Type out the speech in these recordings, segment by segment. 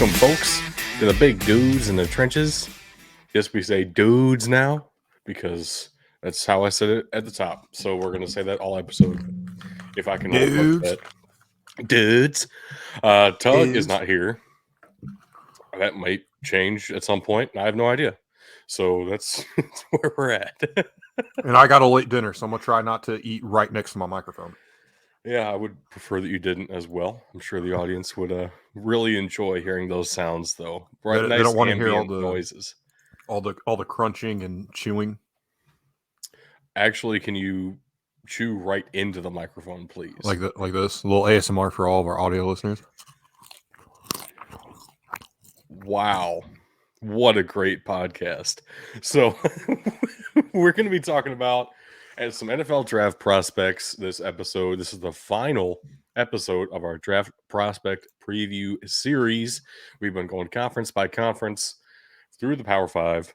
Welcome, folks, to the big dudes in the trenches. Yes, we say dudes now because that's how I said it at the top. So we're going to say that all episode if I can hold up Dudes. that. Dudes. Tug is Dudes. not here. That might change at some point. I have no idea. So that's where we're at. And I got a late dinner, so I'm going to try not to eat right next to my microphone. Yeah, I would prefer that you didn't as well. I'm sure the audience would really enjoy hearing those sounds, though. Right, They nice don't want to hear ambient noises. all the crunching and chewing. Actually, can you chew right into the microphone, please? Like this. A little ASMR for all of our audio listeners. Wow. What a great podcast. So we're going to be talking about some NFL draft prospects this episode. This is the final episode of our draft prospect preview series. We've been going conference by conference through the Power 5.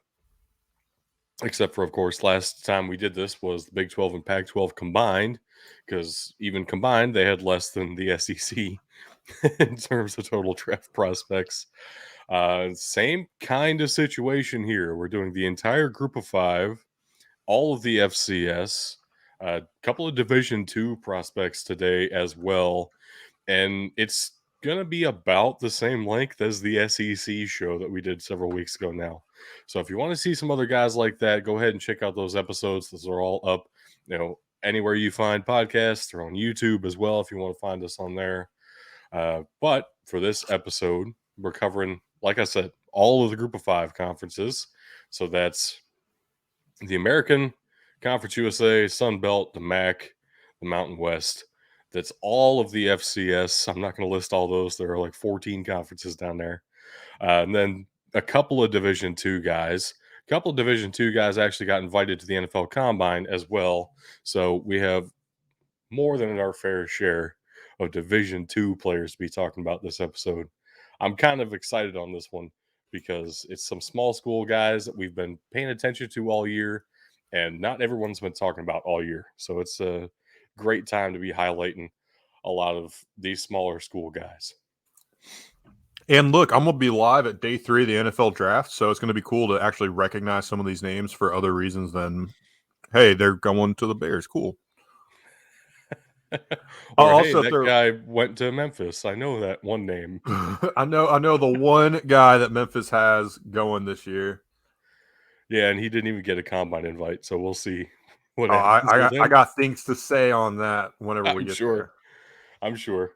Except for, of course, last time we did this was the Big 12 and Pac-12 combined, because even combined, they had less than the SEC in terms of total draft prospects. Same kind of situation here. We're doing the entire group of 5, all of the FCS, a couple of Division II prospects today as well, and it's going to be about the same length as the SEC show that we did several weeks ago now. So if you want to see some other guys like that, go ahead and check out those episodes. Those are all up, anywhere you find podcasts. They're on YouTube as well if you want to find us on there. But for this episode, we're covering, like I said, all of the group of 5 conferences. So that's the American, Conference USA, Sun Belt, the MAC, the Mountain West. That's all of the FCS. I'm not going to list all those. There are like 14 conferences down there. And then a couple of Division II guys. A couple of Division II guys actually got invited to the NFL Combine as well. So we have more than our fair share of Division II players to be talking about this episode. I'm kind of excited on this one because it's some small school guys that we've been paying attention to all year, and not everyone's been talking about all year. So it's a great time to be highlighting a lot of these smaller school guys. And look, I'm going to be live at day 3 of the NFL draft, so it's going to be cool to actually recognize some of these names for other reasons than, hey, they're going to the Bears. Cool. Or, Also, hey, that guy went to Memphis. I know that one name. I know the one guy that Memphis has going this year. Yeah, and he didn't even get a combine invite, so we'll see what happens. I got things to say on that whenever we get there. I'm sure.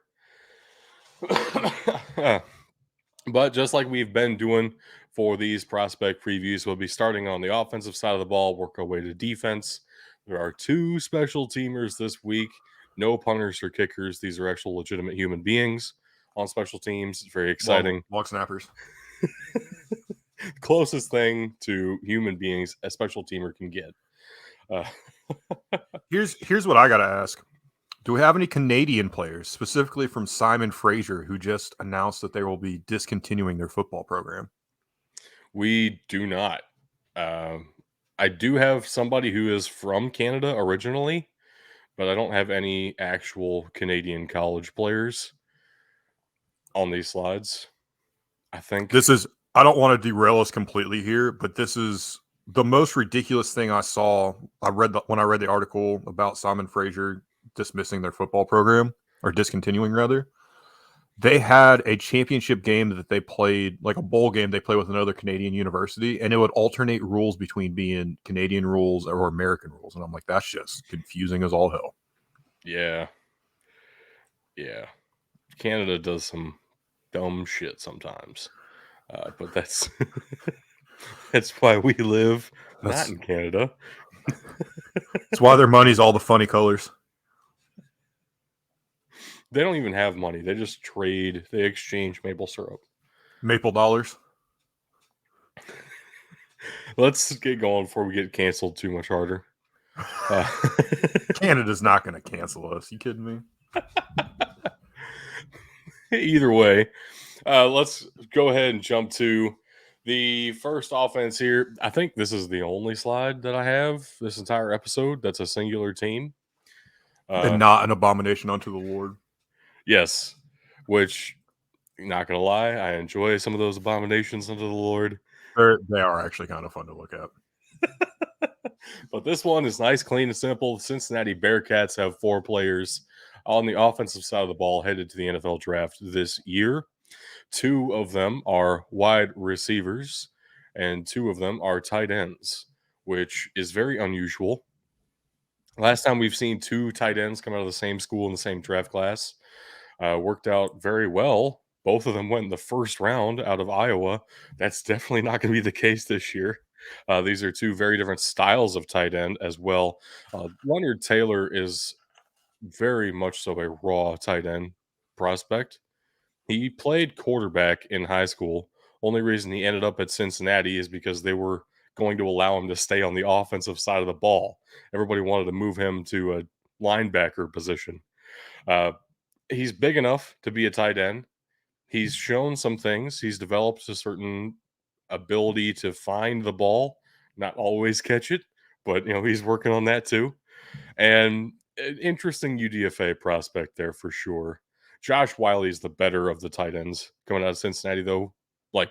But just like we've been doing for these prospect previews, we'll be starting on the offensive side of the ball, work our way to defense. There are 2 special teamers this week. No punters or kickers. These are actual legitimate human beings on special teams. It's very exciting. Long snappers. Closest thing to human beings a special teamer can get. Here's what I got to ask. Do we have any Canadian players, specifically from Simon Fraser, who just announced that they will be discontinuing their football program? We do not. I do have somebody who is from Canada originally, but I don't have any actual Canadian college players on these slides. I think I don't want to derail us completely here, but this is the most ridiculous thing I saw. When I read the article about Simon Fraser dismissing their football program, or discontinuing rather. They had a championship game that they played, like a bowl game they played with another Canadian university, and it would alternate rules between being Canadian rules or American rules. And I'm like, that's just confusing as all hell. Yeah. Canada does some dumb shit sometimes. But that's that's why we live not in Canada. That's why their money's all the funny colors. They don't even have money. They just trade. They exchange maple syrup. Maple dollars. Let's get going before we get canceled too much harder. Canada's not going to cancel us. You kidding me? Either way, let's go ahead and jump to the first offense here. I think this is the only slide that I have this entire episode that's a singular team. And not an abomination unto the Lord. Yes, which Not gonna lie, I enjoy some of those abominations unto the Lord. They are actually kind of fun to look at. But this one is nice, clean, and simple. The Cincinnati Bearcats have 4 players on the offensive side of the ball headed to the NFL draft this year. 2 of them are wide receivers, and 2 of them are tight ends, which is very unusual. Last time we've seen 2 tight ends come out of the same school in the same draft class worked out very well. Both of them went in the first round out of Iowa. That's definitely not going to be the case this year. These are 2 very different styles of tight end as well. Leonard Taylor is very much so a raw tight end prospect. He played quarterback in high school. Only reason he ended up at Cincinnati is because they were going to allow him to stay on the offensive side of the ball. Everybody wanted to move him to a linebacker position. Uh, he's big enough to be a tight end. He's shown some things. He's developed a certain ability to find the ball, not always catch it, but he's working on that too. And an interesting UDFA prospect there for sure. Josh Wiley's the better of the tight ends coming out of Cincinnati, though, like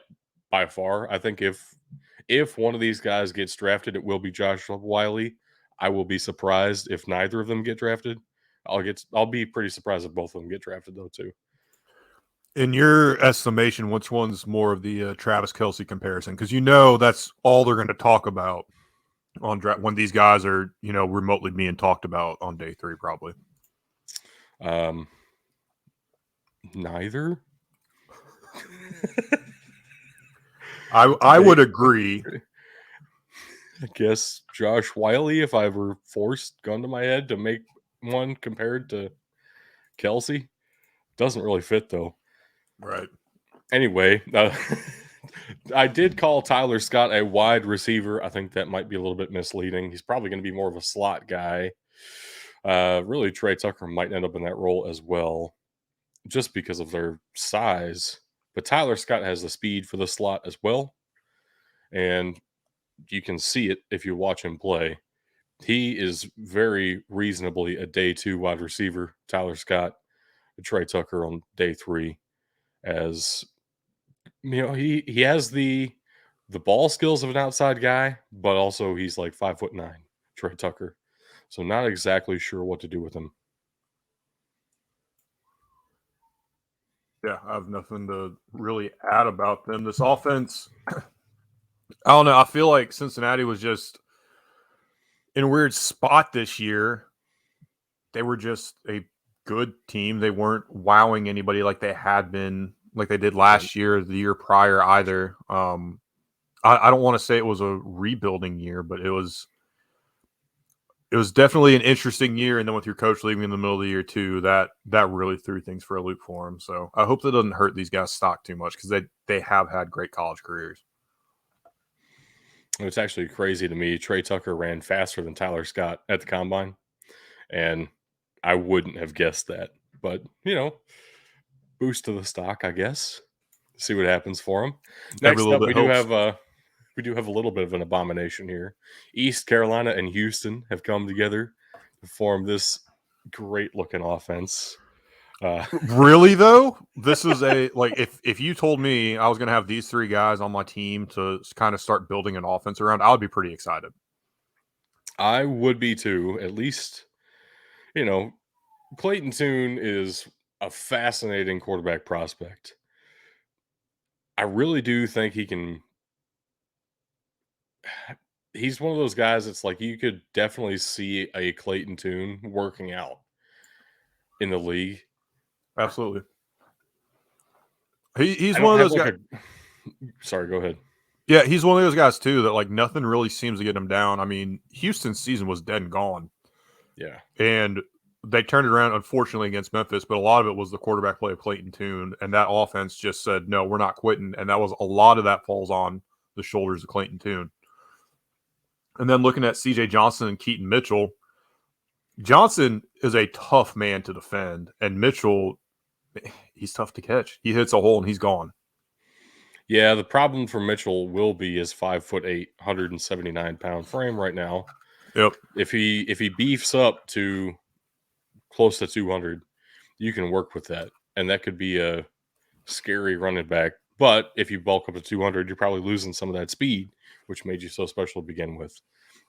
by far. I think if one of these guys gets drafted, it will be Josh Wiley. I will be surprised if neither of them get drafted. I'll be pretty surprised if both of them get drafted though too. In your estimation, which one's more of the Travis Kelce comparison? Because that's all they're going to talk about on draft when these guys are remotely being talked about on day 3, probably. Neither. I would agree. I guess Josh Wiley, if I were forced gun to my head to make one compared to Kelce, doesn't really fit though. Right. Anyway, I did call Tyler Scott a wide receiver. I think that might be a little bit misleading. He's probably going to be more of a slot guy. Really, Trey Tucker might end up in that role as well, just because of their size. But Tyler Scott has the speed for the slot as well. And you can see it if you watch him play. He is very reasonably a day 2 wide receiver. Tyler Scott, Trey Tucker on day 3, as he has the ball skills of an outside guy, but also he's like 5'9", Trey Tucker. So not exactly sure what to do with him. Yeah, I have nothing to really add about them. This offense, I don't know. I feel like Cincinnati was just in a weird spot this year. They were just a good team. They weren't wowing anybody like they had been, like they did last year, the year prior either. I don't want to say it was a rebuilding year, but it was definitely an interesting year. And then with your coach leaving in the middle of the year too, that really threw things for a loop for him. So I hope that doesn't hurt these guys' stock too much, because they have had great college careers. It's actually crazy to me. Trey Tucker ran faster than Tyler Scott at the combine, and I wouldn't have guessed that. But boost to the stock, I guess. See what happens for him. Next up, we do have a little bit of an abomination here. East Carolina and Houston have come together to form this great looking offense. Really though, this is if you told me I was going to have these 3 guys on my team to kind of start building an offense around, I would be pretty excited. I would be too. At least, Clayton Tune is a fascinating quarterback prospect. I really do think he can. He's one of those guys that's like you could definitely see a Clayton Tune working out in the league. Absolutely. He's one of those guys. Sorry, go ahead. Yeah, he's one of those guys too that nothing really seems to get him down. I mean, Houston's season was dead and gone. Yeah. And they turned it around, unfortunately, against Memphis, but a lot of it was the quarterback play of Clayton Tune, and that offense just said, no, we're not quitting. And a lot of that falls on the shoulders of Clayton Tune. And then looking at C.J. Johnson and Keaton Mitchell, Johnson is a tough man to defend, and Mitchell, he's tough to catch. He hits a hole and he's gone. Yeah, the problem for Mitchell will be his 5'8", 179-pound frame right now. Yep. If he beefs up to close to 200, you can work with that, and that could be a scary running back. But if you bulk up to 200, you're probably losing some of that speed, which made you so special to begin with.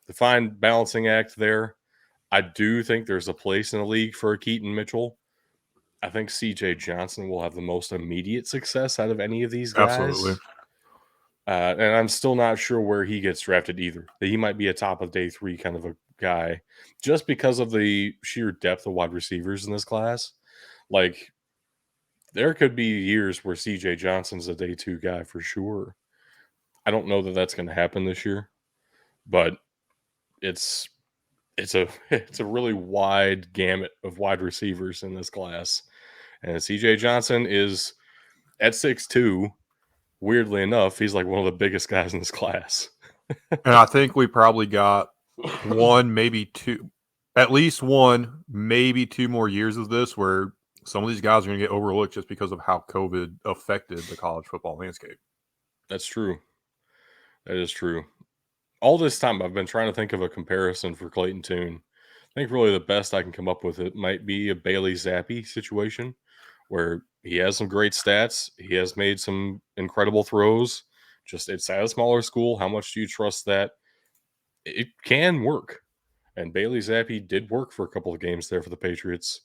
The fine balancing act there. I do think there's a place in the league for a Keaton Mitchell. I think CJ Johnson will have the most immediate success out of any of these guys. Absolutely. And I'm still not sure where he gets drafted either. He might be a top of day 3 kind of a guy just because of the sheer depth of wide receivers in this class. Like, there could be years where CJ Johnson's a day 2 guy for sure. I don't know that that's going to happen this year, but it's a really wide gamut of wide receivers in this class. And CJ Johnson is at 6'2". Weirdly enough, he's like one of the biggest guys in this class. And I think we probably got one, maybe two, at least one, maybe 2 more years of this where some of these guys are going to get overlooked just because of how COVID affected the college football landscape. That's true. That is true. All this time, I've been trying to think of a comparison for Clayton Tune. I think really the best I can come up with it might be a Bailey Zappi situation where he has some great stats. He has made some incredible throws. Just it's at a smaller school. How much do you trust that? It can work. And Bailey Zappi did work for a couple of games there for the Patriots.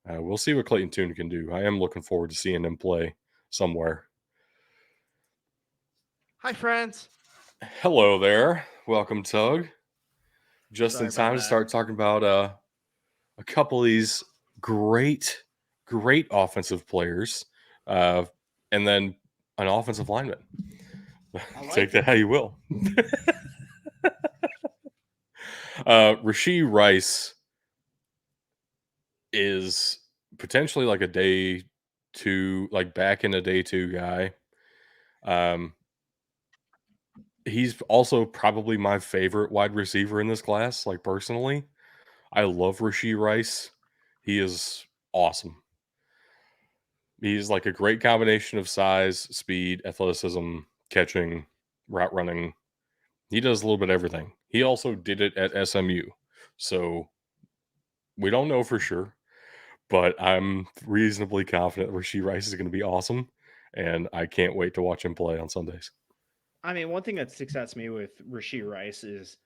We'll see what Clayton Tune can do. I am looking forward to seeing him play somewhere. Hi, friends. Hello there. Welcome, Tug. Just Sorry in time about to that. start talking about a couple of these great offensive players, and then an offensive lineman. Take that how you will. Rashee Rice is potentially like a day 2, like back in a day 2 guy. He's also probably my favorite wide receiver in this class, like personally. I love Rashee Rice. He is awesome. He's like a great combination of size, speed, athleticism, catching, route running. He does a little bit of everything. He also did it at SMU. So we don't know for sure, but I'm reasonably confident Rashee Rice is going to be awesome. And I can't wait to watch him play on Sundays. I mean, one thing that sticks out to me with Rashee Rice is,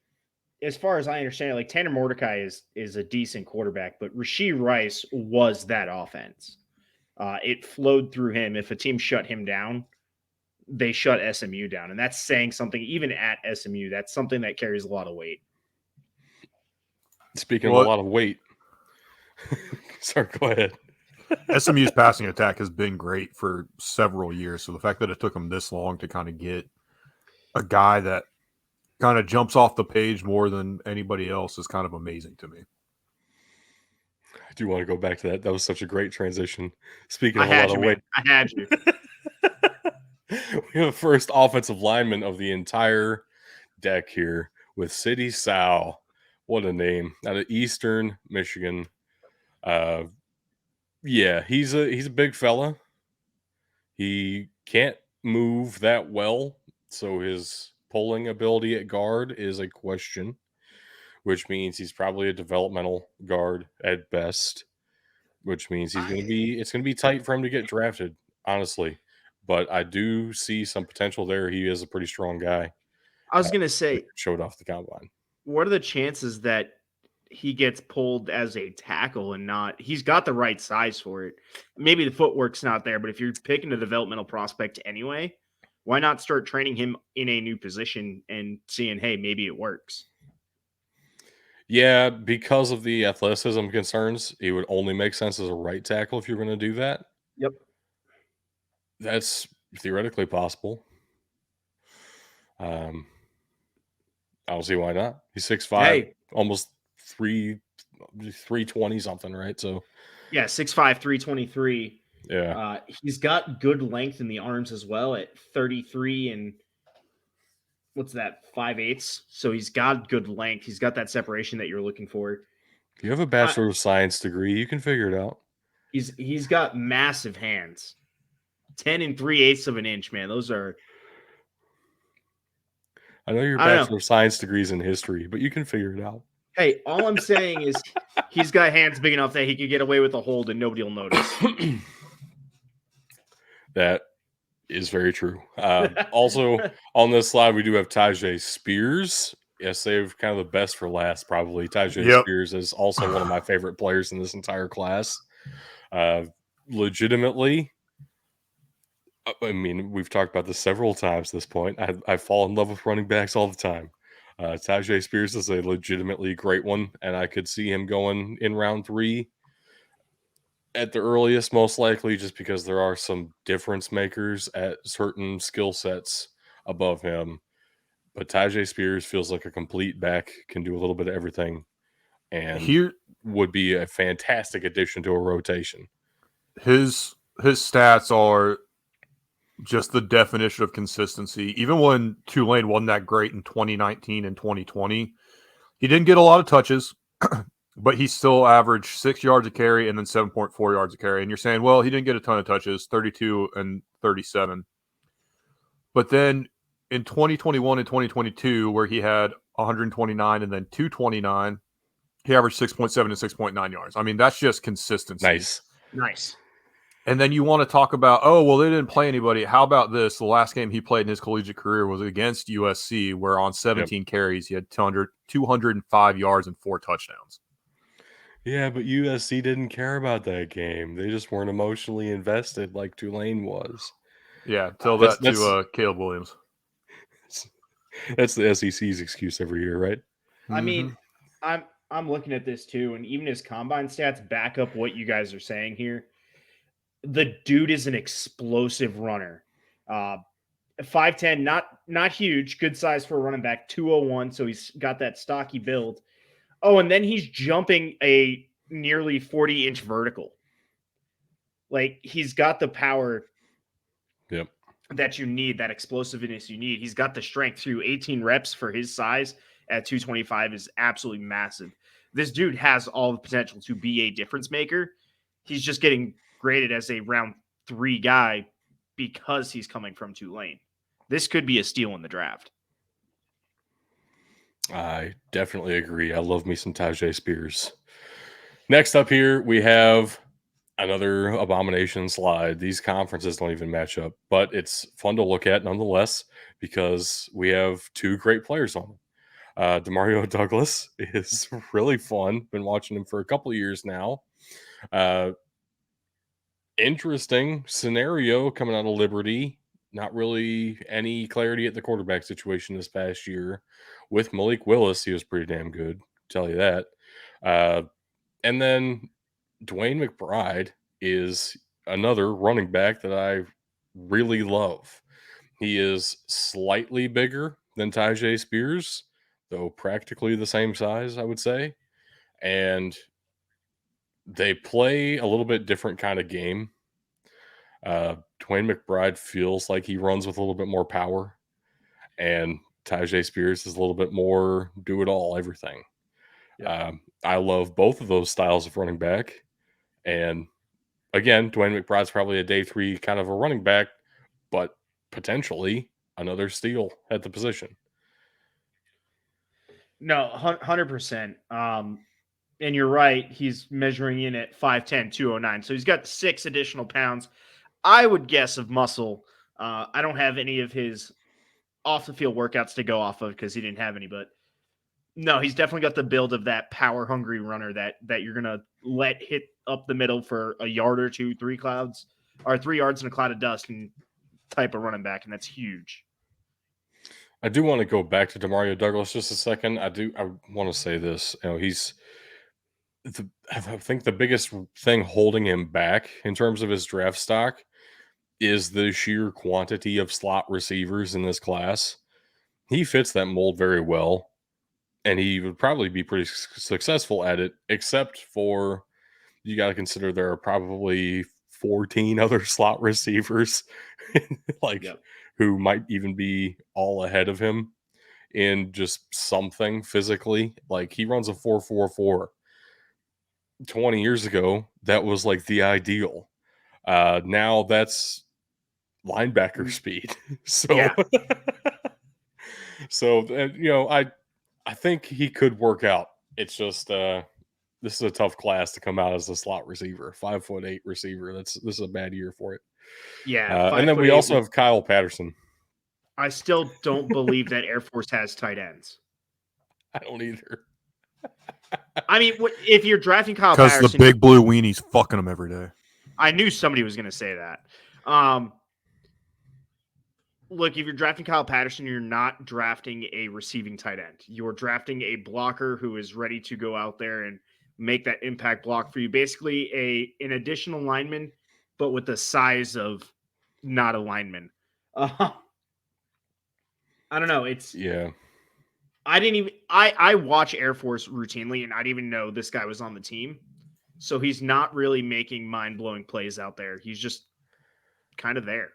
as far as I understand it, like Tanner Mordecai is a decent quarterback, but Rashee Rice was that offense. It flowed through him. If a team shut him down, they shut SMU down. And that's saying something, even at SMU. That's something that carries a lot of weight. Speaking of a lot of weight. Sorry, go ahead. SMU's passing attack has been great for several years. So the fact that it took them this long to kind of get a guy that kind of jumps off the page more than anybody else is kind of amazing to me. I do want to go back to that. That was such a great transition. Speaking of I a had lot you, of weight. man. I had you. We have the first offensive lineman of the entire deck here with City Sal. What a name. Out of Eastern Michigan. Yeah, he's a big fella. He can't move that well, so his pulling ability at guard is a question, which means he's probably a developmental guard at best, which means it's going to be tight for him to get drafted, honestly. But I do see some potential there. He is a pretty strong guy. I was going to say, showed off the combine. What are the chances that he gets pulled as a tackle and not? He's got the right size for it. Maybe the footwork's not there, but if you're picking a developmental prospect anyway, why not start training him in a new position and seeing, hey, maybe it works? Yeah, because of the athleticism concerns, he would only make sense as a right tackle if you're going to do that. Yep. That's theoretically possible. I don't see why not. He's 6'5", almost 320 something, right? So yeah, 6'5", 323. Yeah. He's got good length in the arms as well at 33 and what's that, 5/8. So he's got good length. He's got that separation that you're looking for. If you have a Bachelor of Science degree, you can figure it out. He's got massive hands. 10 3/8 of an inch, man. Those are. I know your Bachelor of Science degrees in history, but you can figure it out. Hey, all I'm saying is he's got hands big enough that he could get away with a hold and nobody will notice. That is very true. Also, on this slide, we do have Tajay Spears. Yes, saved kind of the best for last, probably. Tajay Yep. Spears is also one of my favorite players in this entire class. Legitimately, I mean, we've talked about this several times at this point. I fall in love with running backs all the time. Tajay Spears is a legitimately great one, and I could see him going in round 3 at the earliest, most likely, just because there are some difference makers at certain skill sets above him. But Tajay Spears feels like a complete back, can do a little bit of everything, and Here, would be a fantastic addition to a rotation. his stats are just the definition of consistency. Even when Tulane wasn't that great in 2019 and 2020, he didn't get a lot of touches, but he still averaged 6 yards a carry and then 7.4 yards a carry. And you're saying, well, he didn't get a ton of touches, 32 and 37. But then in 2021 and 2022, where he had 129 and then 229, he averaged 6.7 and 6.9 yards. I mean, that's just consistency. Nice. And then you want to talk about, oh, well, they didn't play anybody. How about this? The last game he played in his collegiate career was against USC, where on 17 carries, he had 205 yards and 4 touchdowns. Yeah, but USC didn't care about that game. They just weren't emotionally invested like Tulane was. Yeah, tell that to Caleb Williams. That's the SEC's excuse every year, right? I mean, I'm looking at this too, and even his combine stats back up what you guys are saying here. The dude is an explosive runner. 5'10", not huge, good size for a running back, 201, so he's got that stocky build. Oh, and then he's jumping a nearly 40-inch vertical. Like, he's got the power that you need, that explosiveness you need. He's got the strength through 18 reps for his size at 225 is absolutely massive. This dude has all the potential to be a difference maker. He's just getting graded as a round 3 guy because he's coming from Tulane. This could be a steal in the draft. I definitely agree. I love me some Tajay Spears. Next up here, we have another abomination slide. These conferences don't even match up, but it's fun to look at nonetheless because we have 2 great players on them. Demario Douglas is really fun. Been watching him for a couple of years now. Interesting scenario coming out of Liberty. Not really any clarity at the quarterback situation this past year. With Malik Willis, he was pretty damn good, tell you that. And then Dwayne McBride is another running back that I really love. He is slightly bigger than Tajay Spears, though practically the same size, I would say. And they play a little bit different kind of game. Dwayne McBride feels like he runs with a little bit more power, and Tajay Spears is a little bit more do it all, everything. Yeah. I love both of those styles of running back. And again, Dwayne McBride's probably a day 3 kind of a running back, but potentially another steal at the position. No, 100%. And you're right. He's measuring in at 5'10", 209. So he's got 6 additional pounds, I would guess, of muscle. I don't have any of his off the field workouts to go off of because he didn't have any, but no, he's definitely got the build of that power hungry runner that you're going to let hit up the middle for a yard or 2, 3 yards in a cloud of dust and type of running back. And that's huge. I do want to go back to Demario Douglas just a second. I want to say this. I think the biggest thing holding him back in terms of his draft stock is the sheer quantity of slot receivers in this class. He fits that mold very well, and he would probably be pretty successful at it, except for you got to consider there are probably 14 other slot receivers who might even be all ahead of him in just something physically. Like, he runs a 4.44. 20 years ago, that was like the ideal. Now that's linebacker speed. So, I think he could work out. It's just this is a tough class to come out as a slot receiver, 5'8" receiver. This is a bad year for it. Yeah, And then we 5'8" also have Kyle Patterson. I still don't believe that Air Force has tight ends. I don't either. I mean, if you're drafting Kyle Because the Patterson, big blue weenie's fucking them every day. I knew somebody was going to say that. Look, if you're drafting Kyle Patterson, you're not drafting a receiving tight end. You're drafting a blocker who is ready to go out there and make that impact block for you. Basically, an additional lineman, but with the size of not a lineman. I don't know. Yeah. I watch Air Force routinely, and I didn't even know this guy was on the team. So he's not really making mind-blowing plays out there. He's just kind of there.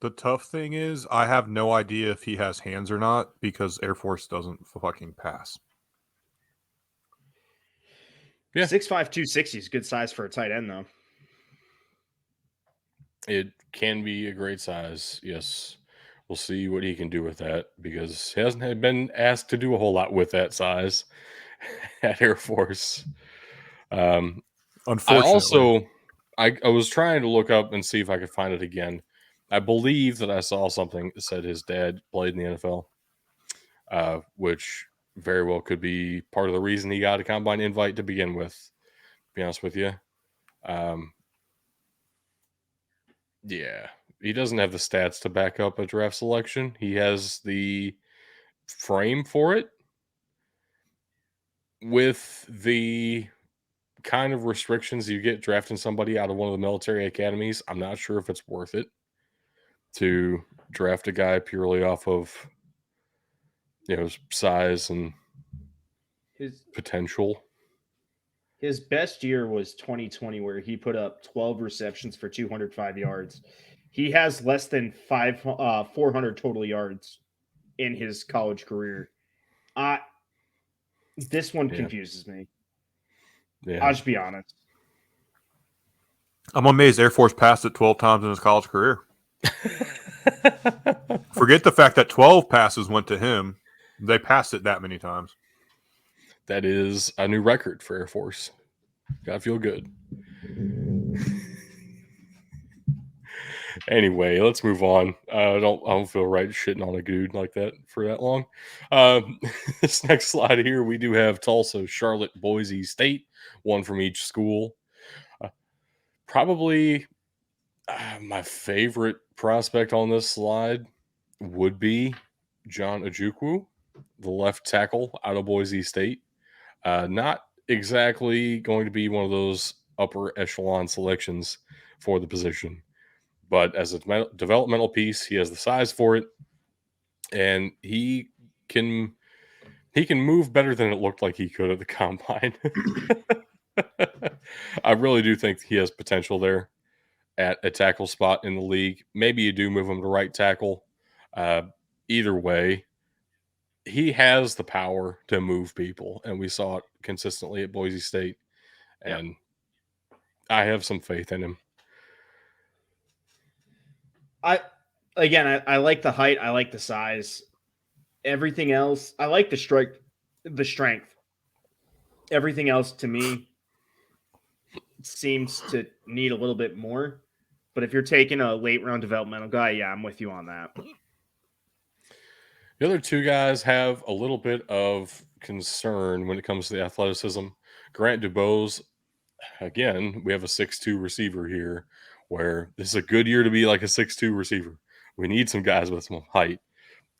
The tough thing is, I have no idea if he has hands or not because Air Force doesn't fucking pass. Yeah. 6'5", 260 is good size for a tight end, though. It can be a great size. Yes. We'll see what he can do with that because he hasn't been asked to do a whole lot with that size at Air Force. Unfortunately. I was trying to look up and see if I could find it again. I believe that I saw something that said his dad played in the NFL, which very well could be part of the reason he got a combine invite to begin with, to be honest with you. Yeah, he doesn't have the stats to back up a draft selection. He has the frame for it. With the kind of restrictions you get drafting somebody out of one of the military academies, I'm not sure if it's worth it to draft a guy purely off of size and His potential. His best year was 2020, where he put up 12 receptions for 205 yards. He has less than 400 total yards in his college career. This one confuses me. Yeah. I'll just be honest. I'm amazed Air Force passed it 12 times in his college career. Forget the fact that 12 passes went to him. They passed it that many times. That is a new record for Air Force. Gotta feel good. Anyway, let's move on. I don't feel right shitting on a dude like that for that long. This next slide here, we do have Tulsa, Charlotte, Boise State, one from each school. Probably my favorite prospect on this slide would be John Ojukwu, the left tackle out of Boise State. Not exactly going to be one of those upper echelon selections for the position, but as a developmental piece, he has the size for it, and he can move better than it looked like he could at the combine. I really do think he has potential there at a tackle spot in the league. Maybe you do move him to right tackle. Either way, he has the power to move people, and we saw it consistently at Boise State. And I have some faith in him. I like the height. I like the size. Everything else, I like the strength. Everything else to me seems to need a little bit more. But if you're taking a late round developmental guy, yeah, I'm with you on that. The other two guys have a little bit of concern when it comes to the athleticism. Grant DuBose, again, we have a 6'2" receiver here, where this is a good year to be like a 6'2" receiver. We need some guys with some height.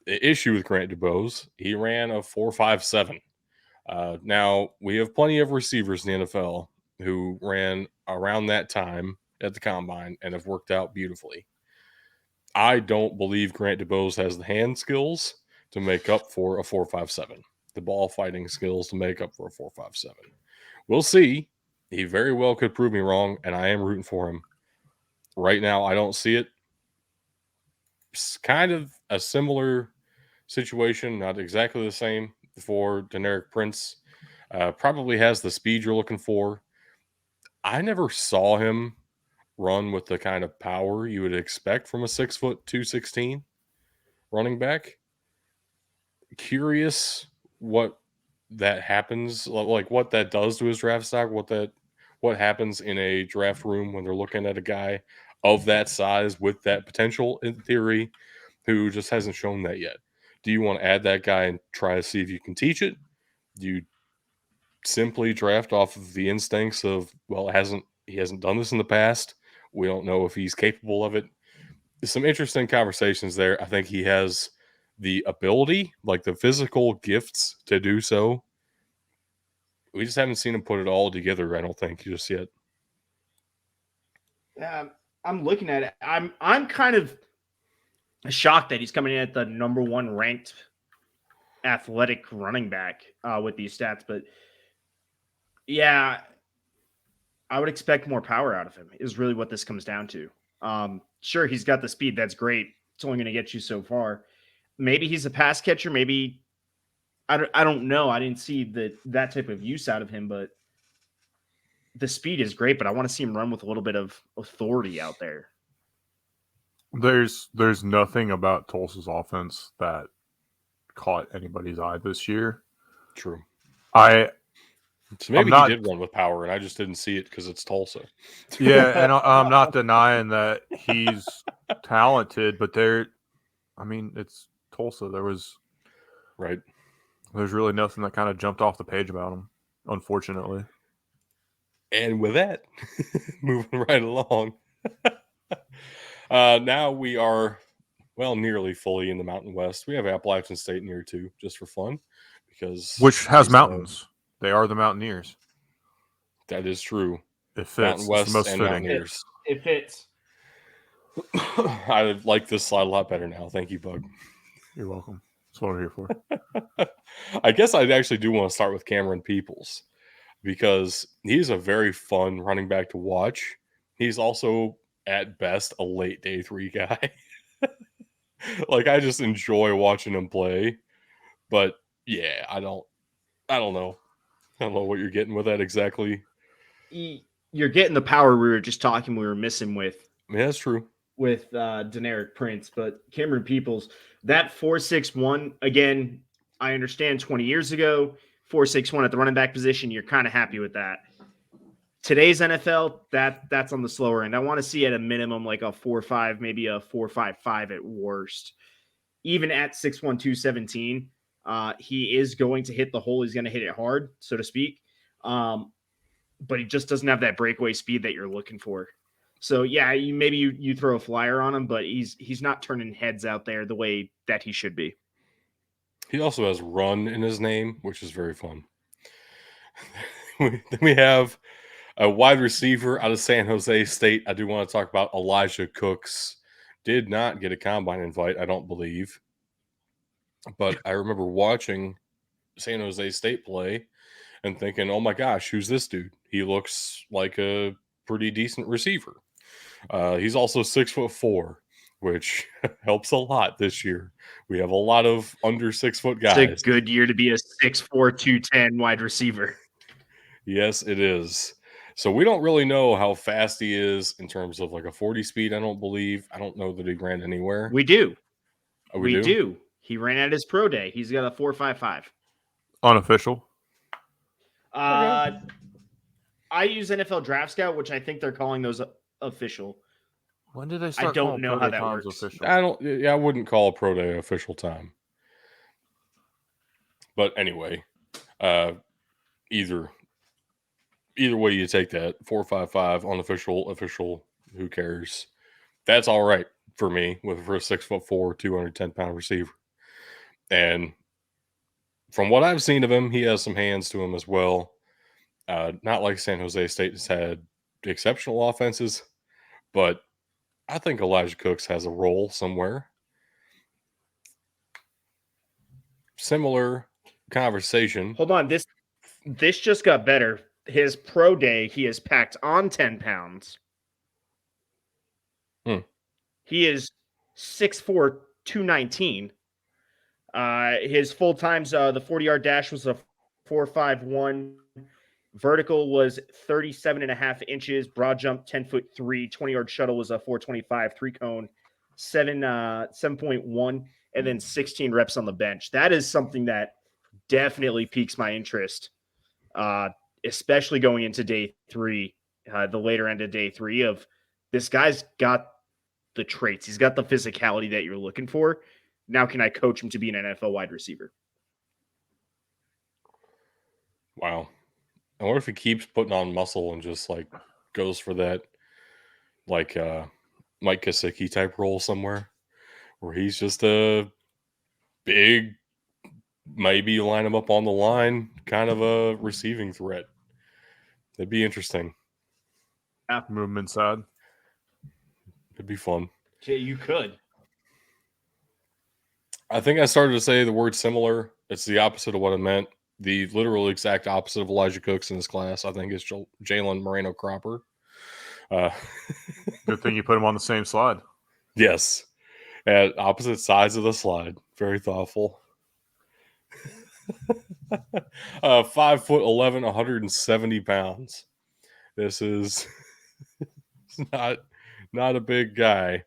The issue with Grant DuBose, he ran a 4.57. Now, we have plenty of receivers in the NFL who ran around that time at the combine and have worked out beautifully. I don't believe Grant DuBose has the hand skills to make up for a 4.57, the ball fighting skills to make up for a 4.57. We'll see. He very well could prove me wrong, and I am rooting for him. Right now, I don't see it. It's kind of a similar situation, not exactly the same for Deneric Prince. Probably has the speed you're looking for. I never saw him run with the kind of power you would expect from a 6'2", 216 running back. Curious what that happens, like what that does to his draft stock, what happens in a draft room when they're looking at a guy of that size with that potential in theory who just hasn't shown that yet. Do you want to add that guy and try to see if you can teach it? Do you simply draft off of the instincts of, well, he hasn't done this in the past. We don't know if he's capable of it. There's some interesting conversations there. I think he has the ability, like the physical gifts to do so. We just haven't seen him put it all together, I don't think, just yet. I'm looking at it. I'm kind of shocked that he's coming in at the number 1 ranked athletic running back with these stats, but yeah, I would expect more power out of him is really what this comes down to. Sure, he's got the speed. That's great. It's only going to get you so far. Maybe he's a pass catcher. Maybe I don't know. I didn't see that type of use out of him, but the speed is great. But I want to see him run with a little bit of authority out there. There's nothing about Tulsa's offense that caught anybody's eye this year. True. So maybe he did run with power, and I just didn't see it because it's Tulsa. Yeah, and I'm not denying that he's talented, but it's Tulsa. There's really nothing that kind of jumped off the page about him, unfortunately. And with that, moving right along. Now we are, nearly fully in the Mountain West. We have Appalachian State near too, just for fun. Which has mountains. They are the Mountaineers. That is true. It fits. Mountain West most and fitting. Mountaineers. It fits. I like this slide a lot better now. Thank you, Bug. You're welcome. That's what I'm here for. I guess I actually do want to start with Cameron Peoples because he's a very fun running back to watch. He's also, at best, a late day 3 guy. Like, I just enjoy watching him play. But yeah, I don't know. I don't know what you're getting with that exactly. You're getting the power we were just talking we were missing with. Yeah, that's true. With Deneric Prince, but Cameron Peoples, that 4.61, again, I understand 20 years ago, 4.61 at the running back position, you're kind of happy with that. Today's NFL, that's on the slower end. I want to see at a minimum like a 4.5, maybe a 4.55 at worst. Even at 6'1", 217, he is going to hit the hole. He's going to hit it hard, so to speak. But he just doesn't have that breakaway speed that you're looking for. So yeah, you throw a flyer on him, but he's not turning heads out there the way that he should be. He also has run in his name, which is very fun. Then we have a wide receiver out of San Jose State. I do want to talk about Elijah Cooks. Did not get a combine invite, I don't believe. But I remember watching San Jose State play and thinking, oh my gosh, who's this dude? He looks like a pretty decent receiver. He's also 6'4", which helps a lot this year. We have a lot of under 6 foot guys. It's a good year to be a 6'4", 210 wide receiver. Yes, it is. So we don't really know how fast he is in terms of like a 40 speed. I don't believe. I don't know that he ran anywhere. We do. Oh, we do. He ran at his pro day. He's got a 4.55. Unofficial. I use NFL Draft Scout, which I think they're calling those official. When did they start? I don't know how that works. Official? I wouldn't call a pro day official time. But anyway, either way you take that, 4.55 unofficial, official, who cares? That's all right for me for a 6'4", 210-pound receiver. And from what I've seen of him, he has some hands to him as well. Not like San Jose State has had exceptional offenses, but I think Elijah Cooks has a role somewhere. Similar conversation. Hold on. This just got better. His pro day, he is packed on 10 pounds. He is 6'4", 219. His full times, the 40-yard dash was a 4.51. Vertical was 37.5 inches. Broad jump 10'3". 20-yard shuttle was a 4.25. 3-cone 7.1, and then 16 reps on the bench. That is something that definitely piques my interest, especially going into day 3, the later end of day 3 of this guy's got the traits. He's got the physicality that you're looking for. Now can I coach him to be an NFL wide receiver? Wow. I wonder if he keeps putting on muscle and just like goes for that like Mike Gesicki type role somewhere where he's just a big, maybe you line him up on the line, kind of a receiving threat. It'd be interesting. Movement side. It'd be fun. Yeah, you could. I think I started to say the word similar. It's the opposite of what I meant. The literal exact opposite of Elijah Cooks in this class, I think, is Jalen Moreno Cropper. Good thing you put him on the same slide. Yes. At opposite sides of the slide. Very thoughtful. 5'11", 170 pounds. This is not a big guy.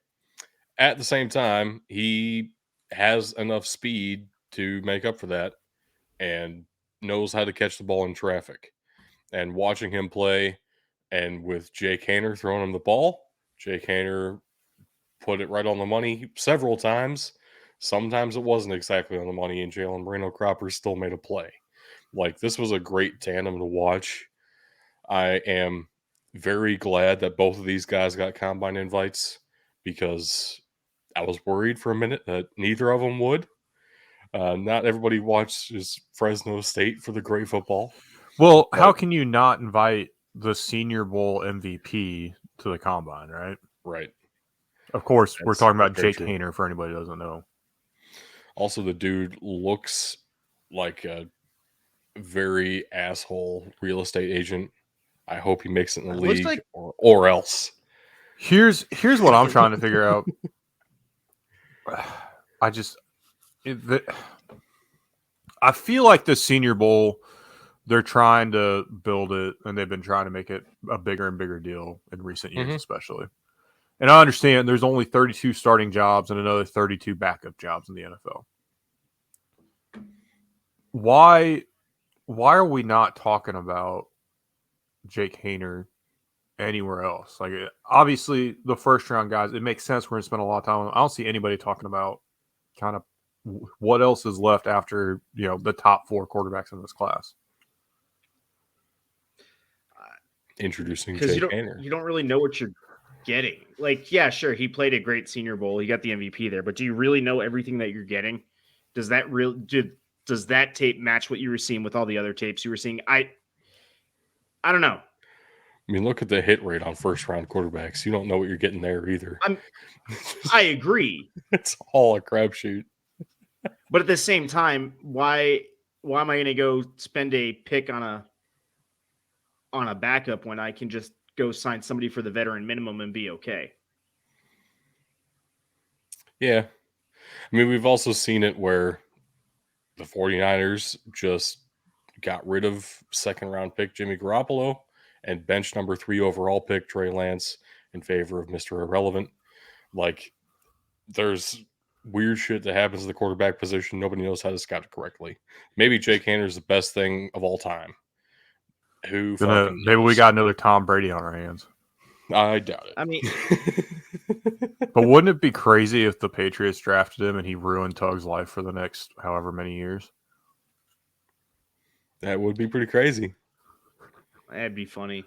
At the same time, he has enough speed to make up for that and knows how to catch the ball in traffic. And watching him play, and with Jake Haener throwing him the ball, Jake Haener put it right on the money several times. Sometimes it wasn't exactly on the money, and Jalen Moreno Cropper still made a play. Like, this was a great tandem to watch. I am very glad that both of these guys got combine invites because I was worried for a minute that neither of them would. Not everybody watches Fresno State for the great football. Well, how can you not invite the Senior Bowl MVP to the combine, right? Right. Of course, we're talking about very Jake true. Haener for anybody who doesn't know. Also, the dude looks like a very asshole real estate agent. I hope he makes it in the Looks league like- or else. Here's what I'm trying to figure out. I feel like the Senior Bowl, they're trying to build it, and they've been trying to make it a bigger and bigger deal in recent years, especially. And I understand there's only 32 starting jobs and another 32 backup jobs in the NFL. Why are we not talking about Jake Haener anywhere else? Like, obviously, the first round guys, it makes sense. We're going to spend a lot of time on them. I don't see anybody talking about kind of what else is left after, the top 4 quarterbacks in this class. Introducing Because Jake Haener. you don't really know what you're getting. Like, yeah, sure, he played a great Senior Bowl. He got the MVP there, but do you really know everything that you're getting? Does that tape match what you were seeing with all the other tapes you were seeing? I don't know. I mean, look at the hit rate on first round quarterbacks. You don't know what you're getting there either. I agree. It's all a crapshoot. But at the same time, why am I going to go spend a pick on a backup when I can just go sign somebody for the veteran minimum and be okay? Yeah. I mean, we've also seen it where the 49ers just got rid of second round pick Jimmy Garoppolo and bench number 3 overall pick Trey Lance in favor of Mr. Irrelevant. Like, there's weird shit that happens at the quarterback position. Nobody knows how to scout it correctly. Maybe Jake Haener is the best thing of all time. Who fucking Maybe we knows? got another Tom Brady on our hands. I doubt it. I mean, But wouldn't it be crazy if the Patriots drafted him and he ruined Tug's life for the next however many years? That would be pretty crazy. that'd be funny.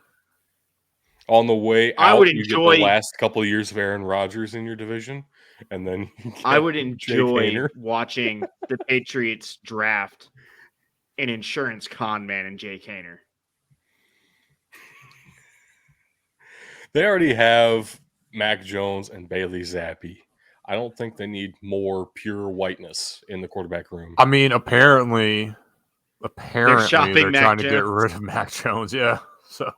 On the way out, I would you get enjoy- the last couple of years of Aaron Rodgers in your division, and then you get I would Jake enjoy Haener. watching the Patriots draft an insurance con man and Jake Haener. They already have Mac Jones and Bailey Zappi. I don't think they need more pure whiteness in the quarterback room. I mean, apparently shopping they're Mac trying to get Jones. rid of Mac Jones. Yeah. So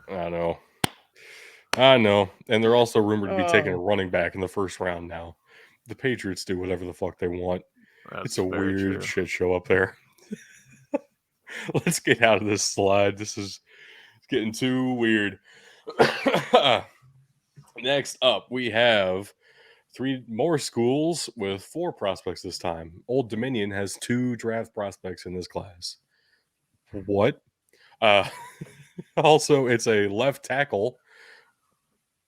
I know. And they're also rumored to be taking a running back in the first round now. The Patriots do whatever the fuck they want. It's a very weird true. shit show up there. Let's get out of this slide. This is getting too weird. Next up, we have 3 more schools with 4 prospects this time. Old Dominion has 2 draft prospects in this class. What? Also, it's a left tackle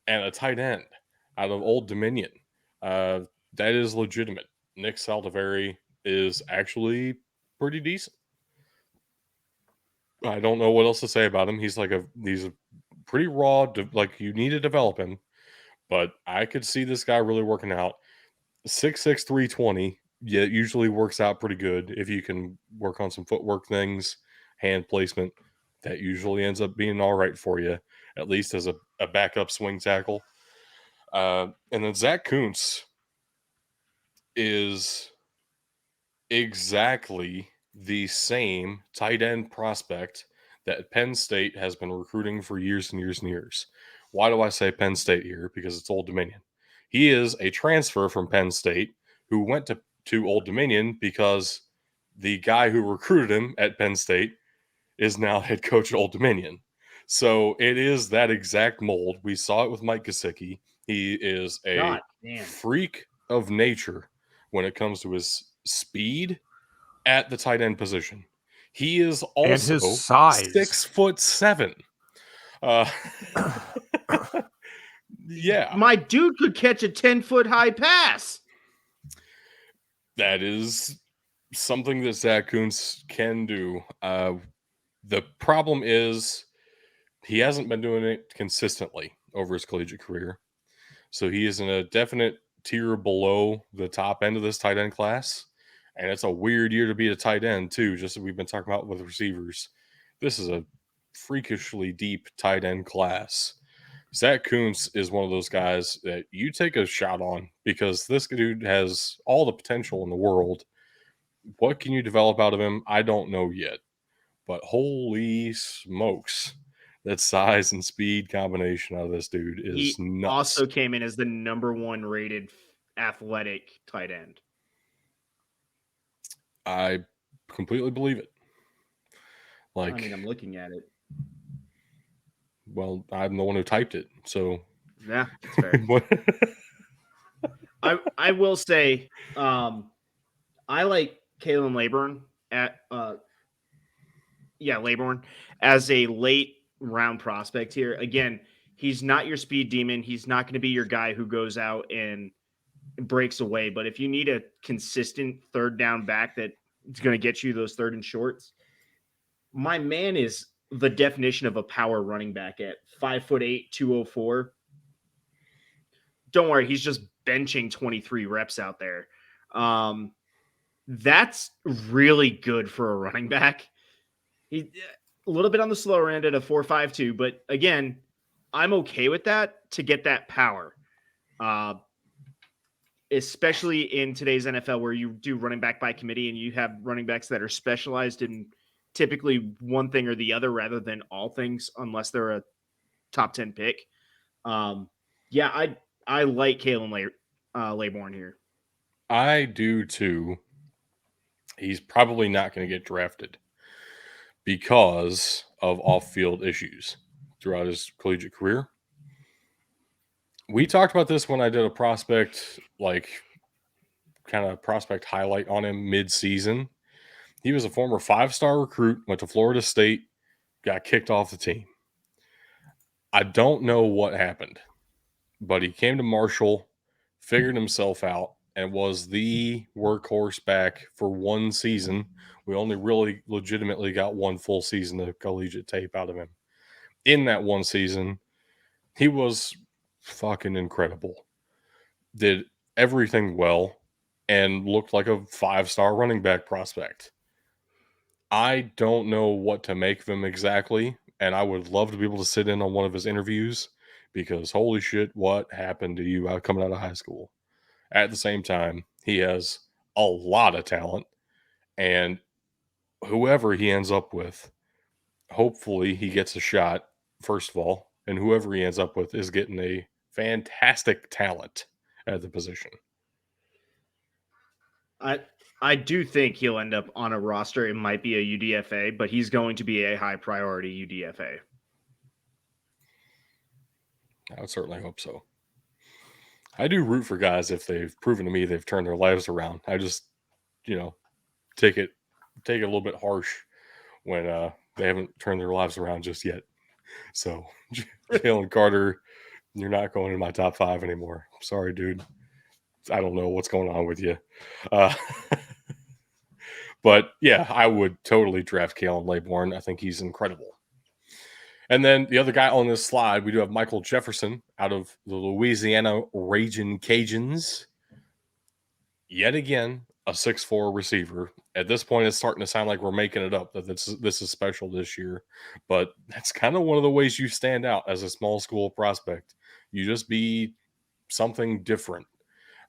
and a tight end out of Old Dominion. That is legitimate. Nick Saldiveri is actually pretty decent. I don't know what else to say about him. He's a pretty raw. Like, you need to develop him, but I could see this guy really working out. 6'6", 320. Yeah, it usually works out pretty good if you can work on some footwork things, hand placement. That usually ends up being all right for you, at least as a backup swing tackle. And then Zach Kuntz is exactly the same tight end prospect that Penn State has been recruiting for years and years and years. Why do I say Penn State here? Because it's Old Dominion. He is a transfer from Penn State who went to Old Dominion because the guy who recruited him at Penn State is now head coach at Old Dominion. So it is that exact mold. We saw it with Mike Gesicki. He is a freak of nature when it comes to his speed at the tight end position. He is also and his size. 6'7". Yeah. My dude could catch a 10-foot high pass. That is something that Zach Kuntz can do. The problem is he hasn't been doing it consistently over his collegiate career. So he is in a definite tier below the top end of this tight end class. And it's a weird year to be a tight end, too, just as we've been talking about with receivers. This is a freakishly deep tight end class. Zach Kuntz is one of those guys that you take a shot on because this dude has all the potential in the world. What can you develop out of him? I don't know yet. But holy smokes, that size and speed combination out of this dude is nuts. He also came in as the number 1 rated athletic tight end. I completely believe it. Like, I mean, I'm looking at it. Well, I'm the one who typed it, so yeah, that's fair. I will say, I like Kalen Laborn Laborn as a late round prospect here. Again, he's not your speed demon. He's not going to be your guy who goes out and breaks away. But if you need a consistent third down back that's going to get you those third and shorts, my man is the definition of a power running back at 5'8", 204. Don't worry, he's just benching 23 reps out there. That's really good for a running back. He a little bit on the slower end at a 4.52, but again, I'm okay with that to get that power. Especially in today's NFL where you do running back by committee and you have running backs that are specialized in typically one thing or the other rather than all things, unless they're a top 10 pick. I like Kalen Laborn here. I do too. He's probably not going to get drafted because of off-field issues throughout his collegiate career. We talked about this when I did a prospect, kind of prospect highlight on him mid-season. He was a former 5-star recruit, went to Florida State, got kicked off the team. I don't know what happened, but he came to Marshall, figured himself out, and was the workhorse back for one season. We only really legitimately got one full season of collegiate tape out of him. In that one season, he was fucking incredible. Did everything well and looked like a 5-star running back prospect. I don't know what to make of him exactly, and I would love to be able to sit in on one of his interviews because holy shit, what happened to you coming out of high school? At the same time, he has a lot of talent, and whoever he ends up with, hopefully he gets a shot, first of all, and whoever he ends up with is getting a fantastic talent at the position. I do think he'll end up on a roster. It might be a UDFA, but he's going to be a high priority UDFA. I would certainly hope so. I do root for guys if they've proven to me they've turned their lives around. I just, take it a little bit harsh when they haven't turned their lives around just yet. So Jalen Carter, You're not going in my top 5 anymore. Sorry, dude. I don't know what's going on with you. Uh, but yeah, I would totally draft Kalen Laybourne. I think he's incredible. And then the other guy on this slide, we do have Michael Jefferson out of the Louisiana Ragin' Cajuns. Yet again, a 6'4" receiver. At this point, it's starting to sound like we're making it up that this is special this year. But that's kind of one of the ways you stand out as a small school prospect. You just be something different.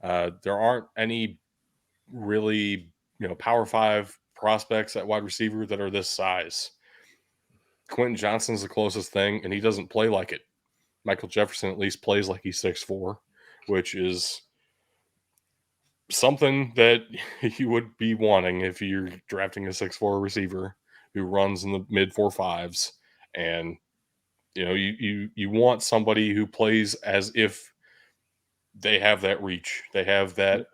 There aren't any really, Power 5 prospects at wide receiver that are this size. Quentin Johnston's the closest thing, and he doesn't play like it. Michael Jefferson at least plays like he's 6'4", which is something that you would be wanting if you're drafting a 6'4" receiver who runs in the mid 4.5s. And, you want somebody who plays as if they have that reach. They have that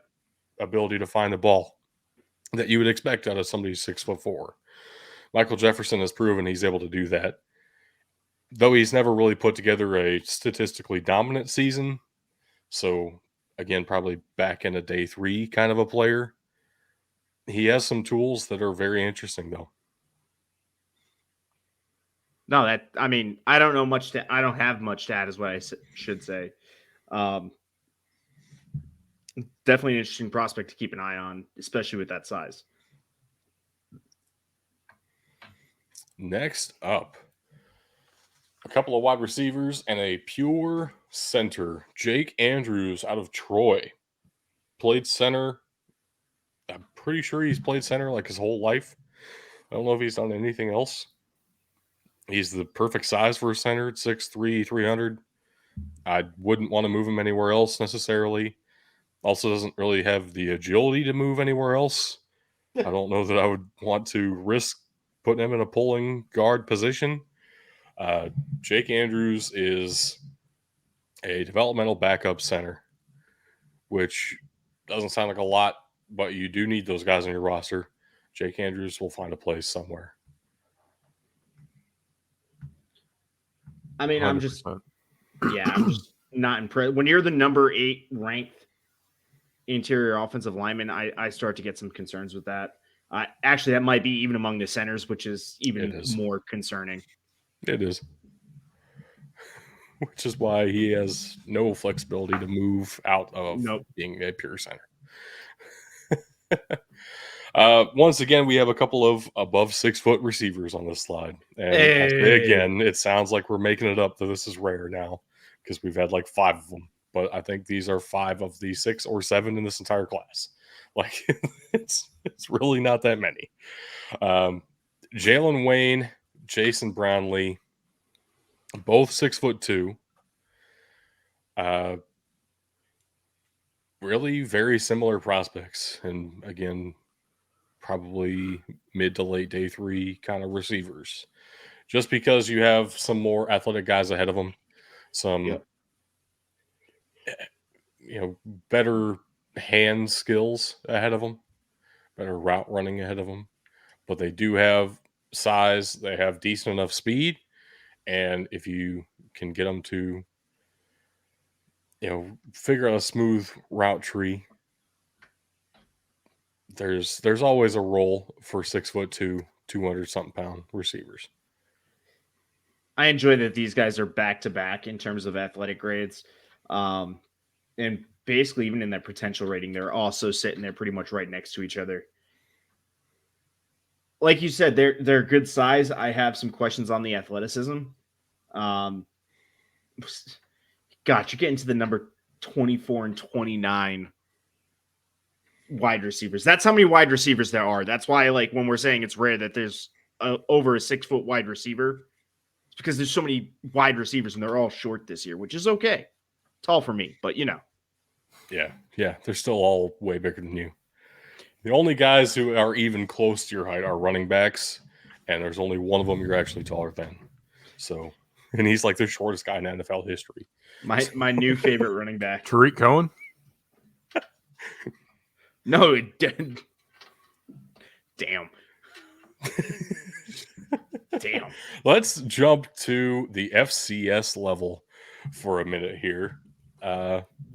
ability to find the ball that you would expect out of somebody who's 6'4". Michael Jefferson has proven he's able to do that. Though he's never really put together a statistically dominant season. So, again, probably back in a day 3 kind of a player. He has some tools that are very interesting, though. No, I don't know much. I don't have much to add, is what I should say. Definitely an interesting prospect to keep an eye on, especially with that size. Next up, a couple of wide receivers and a pure center. Jake Andrews out of Troy. Played center. I'm pretty sure he's played center like his whole life. I don't know if he's done anything else. He's the perfect size for a center at 6'3", 300. I wouldn't want to move him anywhere else necessarily. Also doesn't really have the agility to move anywhere else. I don't know that I would want to risk putting him in a pulling guard position. Jake Andrews is a developmental backup center, which doesn't sound like a lot, but you do need those guys on your roster. Jake Andrews will find a place somewhere. I mean, 100%. I'm just not impressed. When you're the number 8 ranked interior offensive lineman, I start to get some concerns with that. Actually, that might be even among the centers, which is even more concerning. It is. Which is why he has no flexibility to move out of being a pure center. Once again, we have a couple of above 6 foot receivers on this slide. And I'll say again, it sounds like we're making it up that this is rare now because we've had like 5 of them. But I think these are 5 of the 6 or 7 in this entire class. Like it's really not that many. Jalen Wayne, Jason Brownlee, both 6'2". Really very similar prospects. And again, probably mid to late day 3 kind of receivers. Just because you have some more athletic guys ahead of them, some better hand skills ahead of them, better route running ahead of them. But they do have size, they have decent enough speed, and if you can get them to figure out a smooth route tree, there's always a role for 6'2", 200-something pound receivers. I enjoy that these guys are back to back in terms of athletic grades, and basically even in their potential rating, they're also sitting there pretty much right next to each other. Like you said, they're good size. I have some questions on the athleticism. God, you're getting to the number 24 and 29 wide receivers. That's how many wide receivers there are. That's why, like, when we're saying it's rare that there's over a 6 foot wide receiver, it's because there's so many wide receivers and they're all short this year, which is okay. Tall for me, but Yeah, they're still all way bigger than you. The only guys who are even close to your height are running backs, and there's only one of them you're actually taller than. So, and he's like the shortest guy in NFL history. My new favorite running back, Tariq Cohen. No, it didn't. Damn. Let's jump to the FCS level. for a minute here,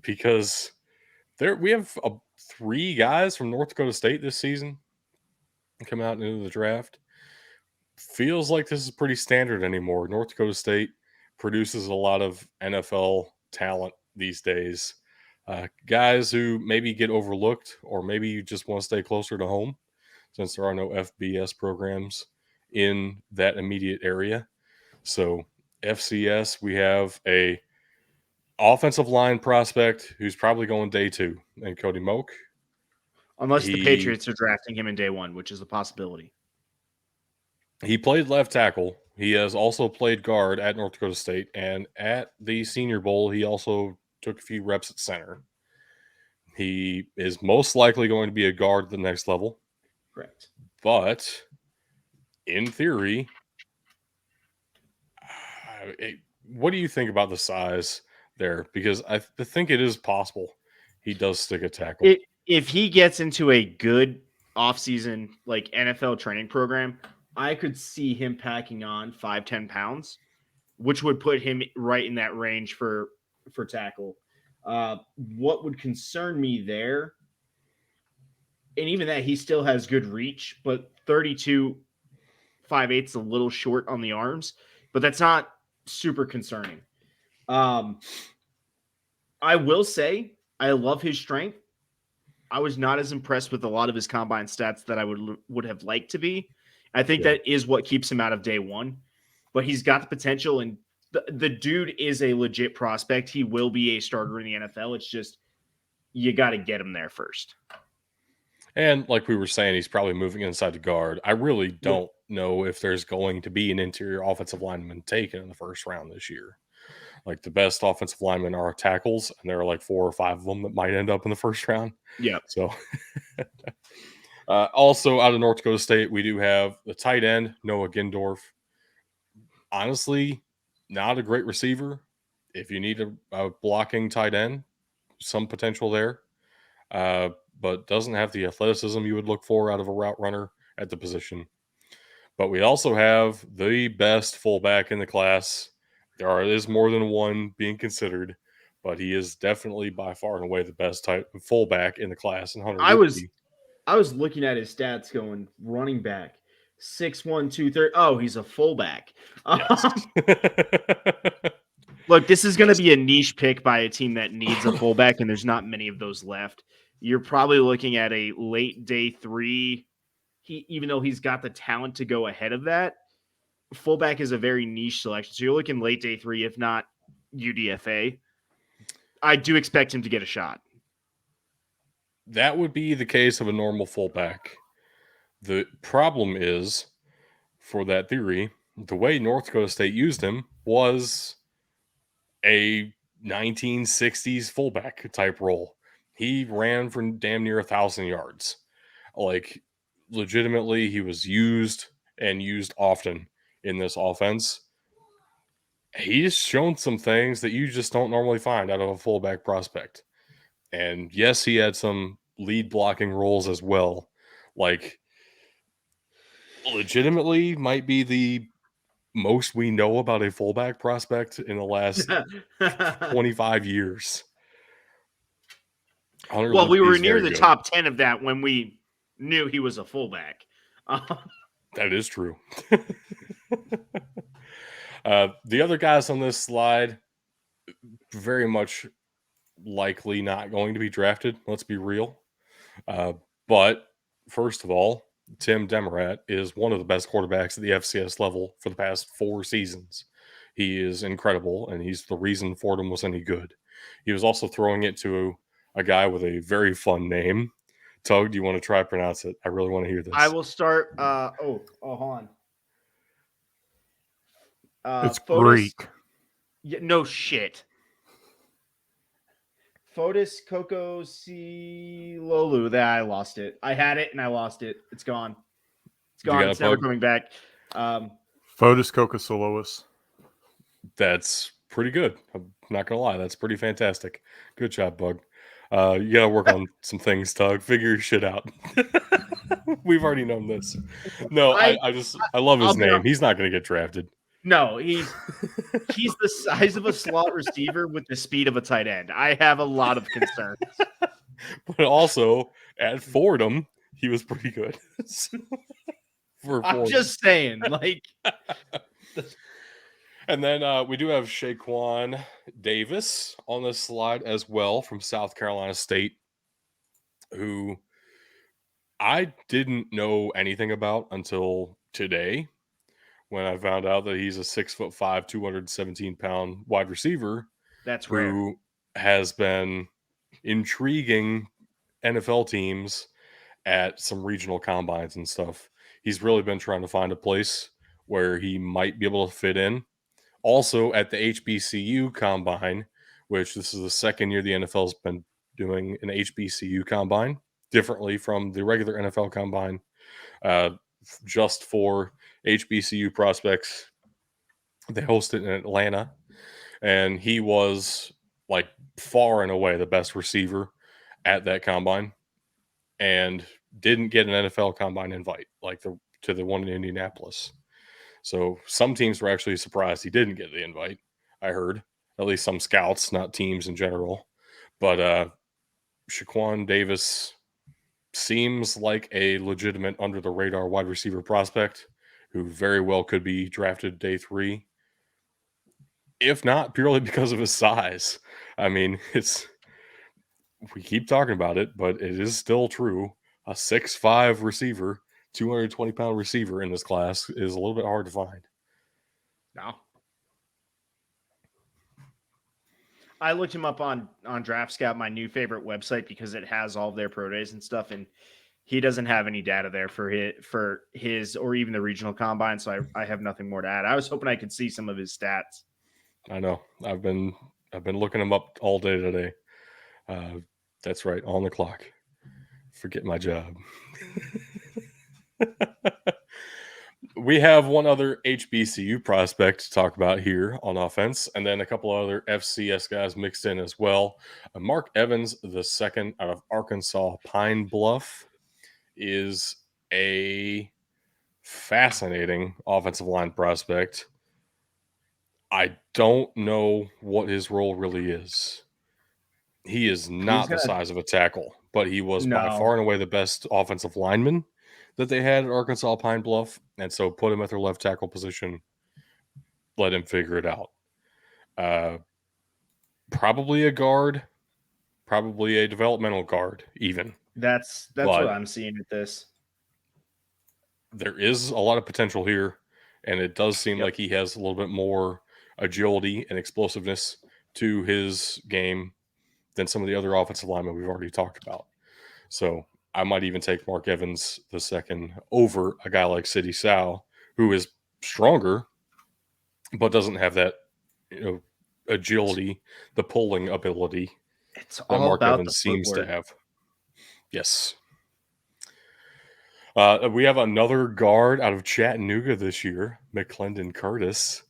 because we have 3 guys from North Dakota State this season come out into the draft. Feels like this is pretty standard anymore. North Dakota State produces a lot of NFL talent these days. Guys who maybe get overlooked, or maybe you just want to stay closer to home since there are no FBS programs in that immediate area. So FCS, we have a offensive line prospect who's probably going day 2, and Cody Moak. Unless the Patriots are drafting him in day 1, which is a possibility. He played left tackle. He has also played guard at North Dakota State, and at the Senior Bowl, he also took a few reps at center. He is most likely going to be a guard at the next level. Correct. But in theory, what do you think about the size there? Because I think it is possible he does stick a tackle. If he gets into a good offseason, like NFL training program, I could see him packing on 5-10 pounds, which would put him right in that range for tackle. What would concern me there, and even that, he still has good reach, but 32 5/8 is a little short on the arms, but that's not super concerning. I will say I love his strength. I was not as impressed with a lot of his combine stats that I would have liked to be. I think that is what keeps him out of day 1, but he's got the potential, and the dude is a legit prospect. He will be a starter in the NFL. It's just, you got to get him there first. And like we were saying, he's probably moving inside the guard. I really don't know if there's going to be an interior offensive lineman taken in the first round this year. Like, the best offensive linemen are tackles, and there are like 4 or 5 of them that might end up in the first round. Yeah. So, also out of North Dakota State, we do have the tight end, Noah Gindorf. Honestly, not a great receiver. If you need a blocking tight end, some potential there. But doesn't have the athleticism you would look for out of a route runner at the position. But we also have the best fullback in the class. There is more than one being considered, but he is definitely by far and away the best type of fullback in the class. And Hunter, I was looking at his stats going, running back, 6'1", 230. Oh, he's a fullback. Yes. Look, this is going to be a niche pick by a team that needs a fullback, and there's not many of those left. You're probably looking at a late day 3. Even though he's got the talent to go ahead of that, fullback is a very niche selection. So you're looking late day 3, if not UDFA. I do expect him to get a shot. That would be the case of a normal fullback. The problem is, for that theory, the way North Dakota State used him was a 1960s fullback type role. He ran for damn near 1,000 yards. Like, legitimately, he was used and used often in this offense. He's shown some things that you just don't normally find out of a fullback prospect. And yes, he had some lead blocking roles as well. Like, legitimately might be the most we know about a fullback prospect in the last 25 years. Well, we were near the top 10 of that when we knew he was a fullback. That is true. The other guys on this slide, very much likely not going to be drafted. Let's be real. But first of all, Tim Demerat is one of the best quarterbacks at the FCS level for the past 4 seasons. He is incredible, and he's the reason Fordham was any good. He was also throwing it to a guy with a very fun name. Tug, do you want to try to pronounce it? I really want to hear this. I will start. Hold on. It's Greek. Yeah, no shit. Fotis Kokosilolu. That I lost it. I had it and I lost it. It's gone. It's gone. It's never coming back. Fotis Kokosilolu. That's pretty good. I'm not gonna lie. That's pretty fantastic. Good job, Bug. You gotta work on some things, Tug. Figure your shit out. We've already known this. No, I love his name. He's not gonna get drafted. No, he's the size of a slot receiver with the speed of a tight end. I have a lot of concerns. But also at Fordham, he was pretty good. For I'm Fordham. just saying, like, And then we do have Shaquan Davis on this slide as well from South Carolina State, who I didn't know anything about until today when I found out that he's a 6'5", 217-pound wide receiver that's rare. who has been intriguing NFL teams at some regional combines and stuff. He's really been trying to find a place where he might be able to fit in. Also at the HBCU combine, which this is the second year the NFL's been doing an HBCU combine, differently from the regular NFL combine, just for HBCU prospects. They hosted in Atlanta, and he was like far and away the best receiver at that combine, and didn't get an NFL combine invite to the one in Indianapolis. So some teams were actually surprised he didn't get the invite. I heard, at least some scouts, not teams in general. But Shaquan Davis seems like a legitimate under the radar wide receiver prospect who very well could be drafted day 3, if not purely because of his size. I mean, we keep talking about it, but it is still true. A 6'5" receiver, 220-pound receiver in this class is a little bit hard to find. No. I looked him up on Draft Scout, my new favorite website, because it has all of their pro days and stuff, and he doesn't have any data there for his or even the regional combine, so I have nothing more to add. I was hoping I could see some of his stats. I know. I've been looking him up all day today. That's right, on the clock. Forget my job. We have one other HBCU prospect to talk about here on offense, and then a couple other FCS guys mixed in as well. Mark Evans, the second out of Arkansas Pine Bluff, is a fascinating offensive line prospect. I don't know what his role really is. He is not the size of a tackle, but he was by far and away the best offensive lineman that they had at Arkansas Pine Bluff, and so put him at their left tackle position, let him figure it out. Probably a guard, probably a developmental guard even. That's what I'm seeing with this. There is a lot of potential here, and it does seem like he has a little bit more agility and explosiveness to his game than some of the other offensive linemen we've already talked about. So I might even take Mark Evans the second over a guy like Sidney Sow, who is stronger, but doesn't have that, agility, the pulling ability that Mark Evans seems to have. Yes. We have another guard out of Chattanooga this year, McClendon Curtis.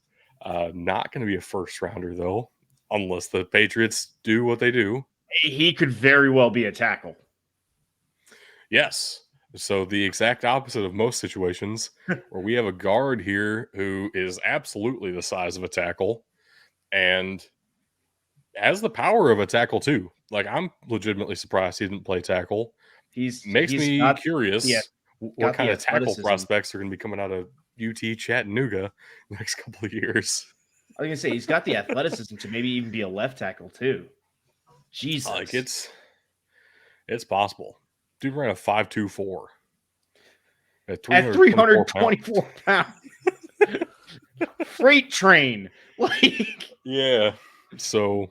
Not going to be a first rounder, though, unless the Patriots do what they do. He could very well be a tackle. Yes. So the exact opposite of most situations where we have a guard here who is absolutely the size of a tackle and has the power of a tackle too. Like, I'm legitimately surprised he didn't play tackle. Makes me curious what kind of tackle prospects are going to be coming out of UT Chattanooga the next couple of years. I was going to say, he's got the athleticism to maybe even be a left tackle too. Jesus. Like, it's possible. Dude ran a 5.24 at 324 pounds. Freight train. Like, yeah. So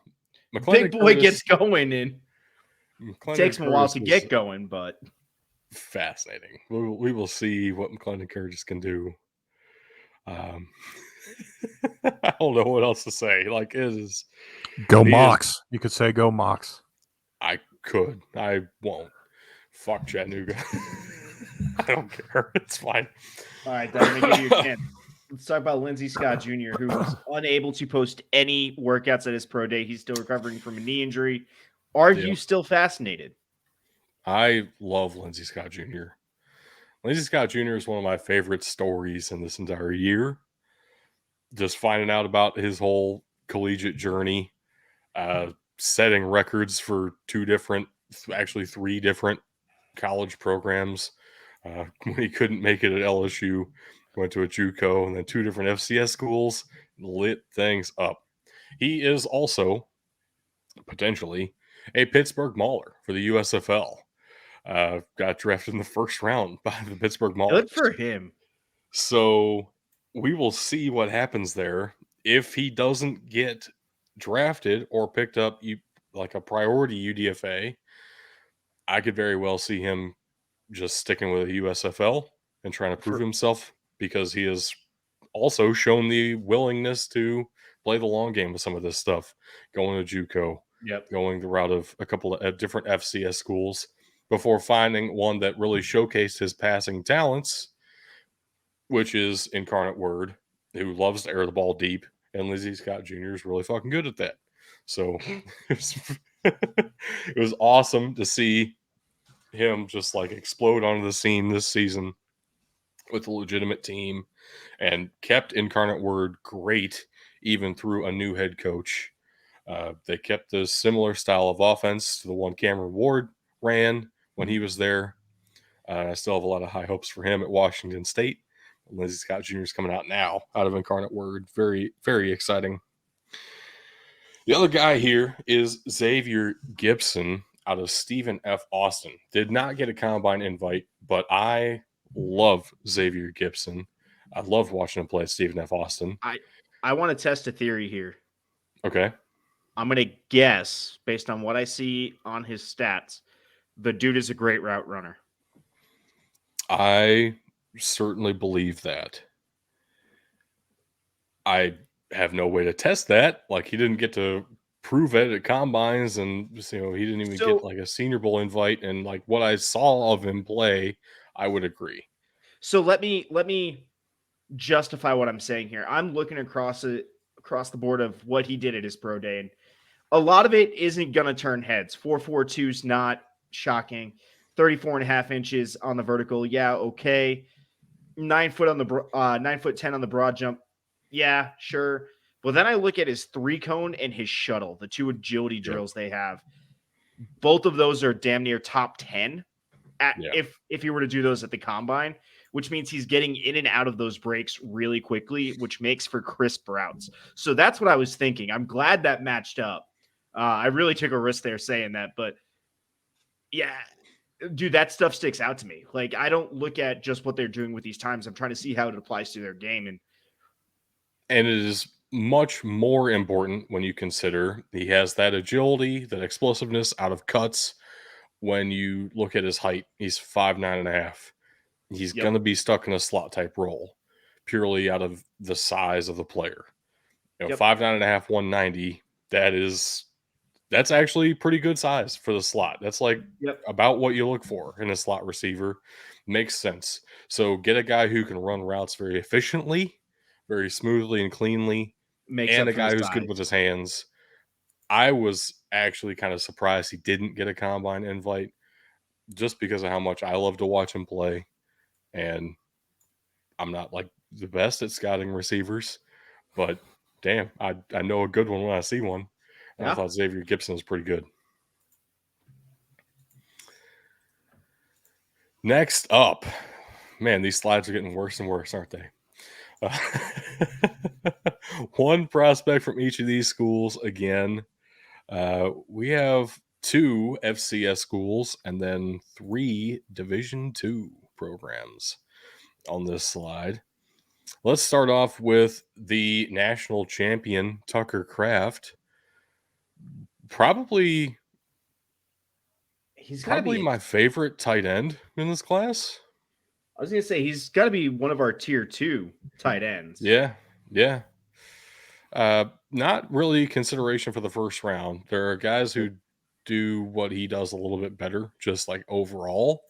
big boy gets going, and it takes him a while to get going, but fascinating. We will see what McClendon Curtis can do. I don't know what else to say. Like, it is go Mox. You could say go Mox. I could. I won't. Fuck Chattanooga. I don't care. It's fine. All right, then, let me give you a chance. Let's talk about Lindsey Scott Jr., who was unable to post any workouts at his pro day. He's still recovering from a knee injury. Are you still fascinated? I love Lindsey Scott Jr. Lindsey Scott Jr. is one of my favorite stories in this entire year. just finding out about his whole collegiate journey, setting records for actually three different college programs. When he couldn't make it at LSU, went to a JUCO, and then two different FCS schools, lit things up. He is also potentially a Pittsburgh Mauler for the USFL. Got drafted in the first round by the Pittsburgh Maulers. Good for him. So we will see what happens there. If he doesn't get drafted or picked up like a priority UDFA, I could very well see him just sticking with the USFL and trying to prove himself, because he has also shown the willingness to play the long game with some of this stuff, going to JUCO, going the route of a couple of different FCS schools before finding one that really showcased his passing talents, which is Incarnate Word, who loves to air the ball deep, and Lizzie Scott Jr. is really fucking good at that. So it was awesome to see him just like explode onto the scene this season with a legitimate team, and kept Incarnate Word great even through a new head coach. They kept the similar style of offense to the one Cameron Ward ran when he was there. I still have a lot of high hopes for him at Washington State. Lindsey Scott Jr. is coming out now out of Incarnate Word. Very, very exciting. The other guy here is Xavier Gibson out of Stephen F. Austin. Did not get a combine invite, but I love Xavier Gibson. I loved watching him play at Stephen F. Austin. I want to test a theory here. Okay. I'm going to guess, based on what I see on his stats, the dude is a great route runner. I certainly believe that. I have no way to test that. Like, he didn't get to prove it at combines, and he didn't even get like a Senior Bowl invite. And like what I saw of him play, I would agree. So let me justify what I'm saying here. I'm looking across the board of what he did at his pro day, and a lot of it isn't going to turn heads. 4.42 is not shocking. 34.5 inches on the vertical. Yeah. Okay. 9 foot on the 9'10" on the broad jump. Yeah, sure. But then I look at his 3-cone and his shuttle, the two agility drills they have. Both of those are damn near top 10 if you were to do those at the combine, which means he's getting in and out of those breaks really quickly, which makes for crisp routes. So that's what I was thinking. I'm glad that matched up. I really took a risk there saying that, but yeah, dude, that stuff sticks out to me. Like, I don't look at just what they're doing with these times. I'm trying to see how it applies to their game. And it is much more important when you consider he has that agility, that explosiveness out of cuts. When you look at his height, he's 5'9.5". He's going to be stuck in a slot type role purely out of the size of the player. 5'9.5", 190. That's actually pretty good size for the slot. That's like about what you look for in a slot receiver. Makes sense. So get a guy who can run routes very efficiently, very smoothly and cleanly, and a guy who's good with his hands. I was actually kind of surprised he didn't get a combine invite, just because of how much I love to watch him play. And I'm not like the best at scouting receivers, but damn, I know a good one when I see one. And I thought Xavier Gibson was pretty good. Next up, man, these slides are getting worse and worse, aren't they? One prospect from each of these schools again. We have 2 FCS schools and then 3 Division II programs on this slide. Let's start off with the national champion, Tucker Kraft. Probably my favorite tight end in this class. I was going to say, he's got to be one of our tier 2 tight ends. Yeah. Not really consideration for the first round. There are guys who do what he does a little bit better, just like overall.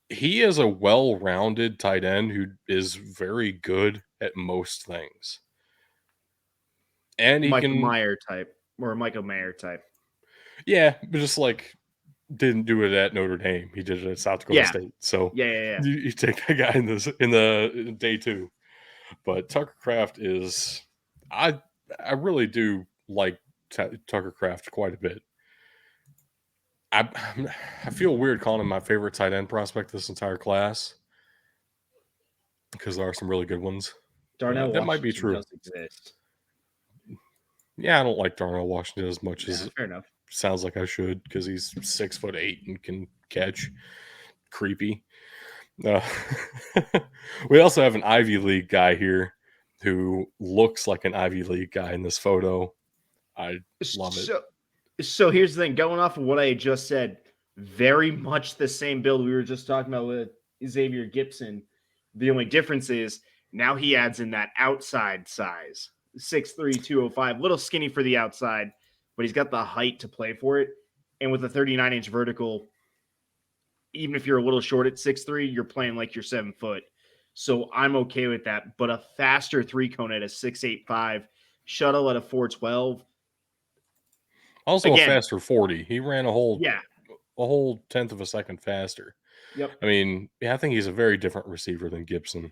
He is a well-rounded tight end who is very good at most things. And he Michael Mayer type. Yeah, but just like didn't do it at Notre Dame. He did it at South Dakota State. So yeah. You take that guy in the day 2. But Tucker Craft is, I really do like Tucker Craft quite a bit. I I feel weird calling him my favorite tight end prospect this entire class because there are some really good ones. Darnell That might be Washington true. does exist. Yeah, I don't like Darnell Washington as much Yeah, as fair enough. sounds like I should because he's 6'8" and can catch. Creepy. Uh, we also have an Ivy League guy here who looks like an Ivy League guy in this photo. I love it. So here's the thing. Going off of what I had just said, very much the same build we were just talking about with Xavier Gibson. The only difference is now he adds in that outside size, 6'3", 205, little skinny for the outside, but he's got the height to play for it. And with a 39-inch vertical, even if you're a little short at 6'3", you're playing like you're 7 foot. So I'm okay with that. But a faster 3-cone at a 6'8", shuttle at a 412. Also Again, a faster 40. He ran a whole yeah. tenth of a second faster. Yep. I mean, I think he's a very different receiver than Gibson.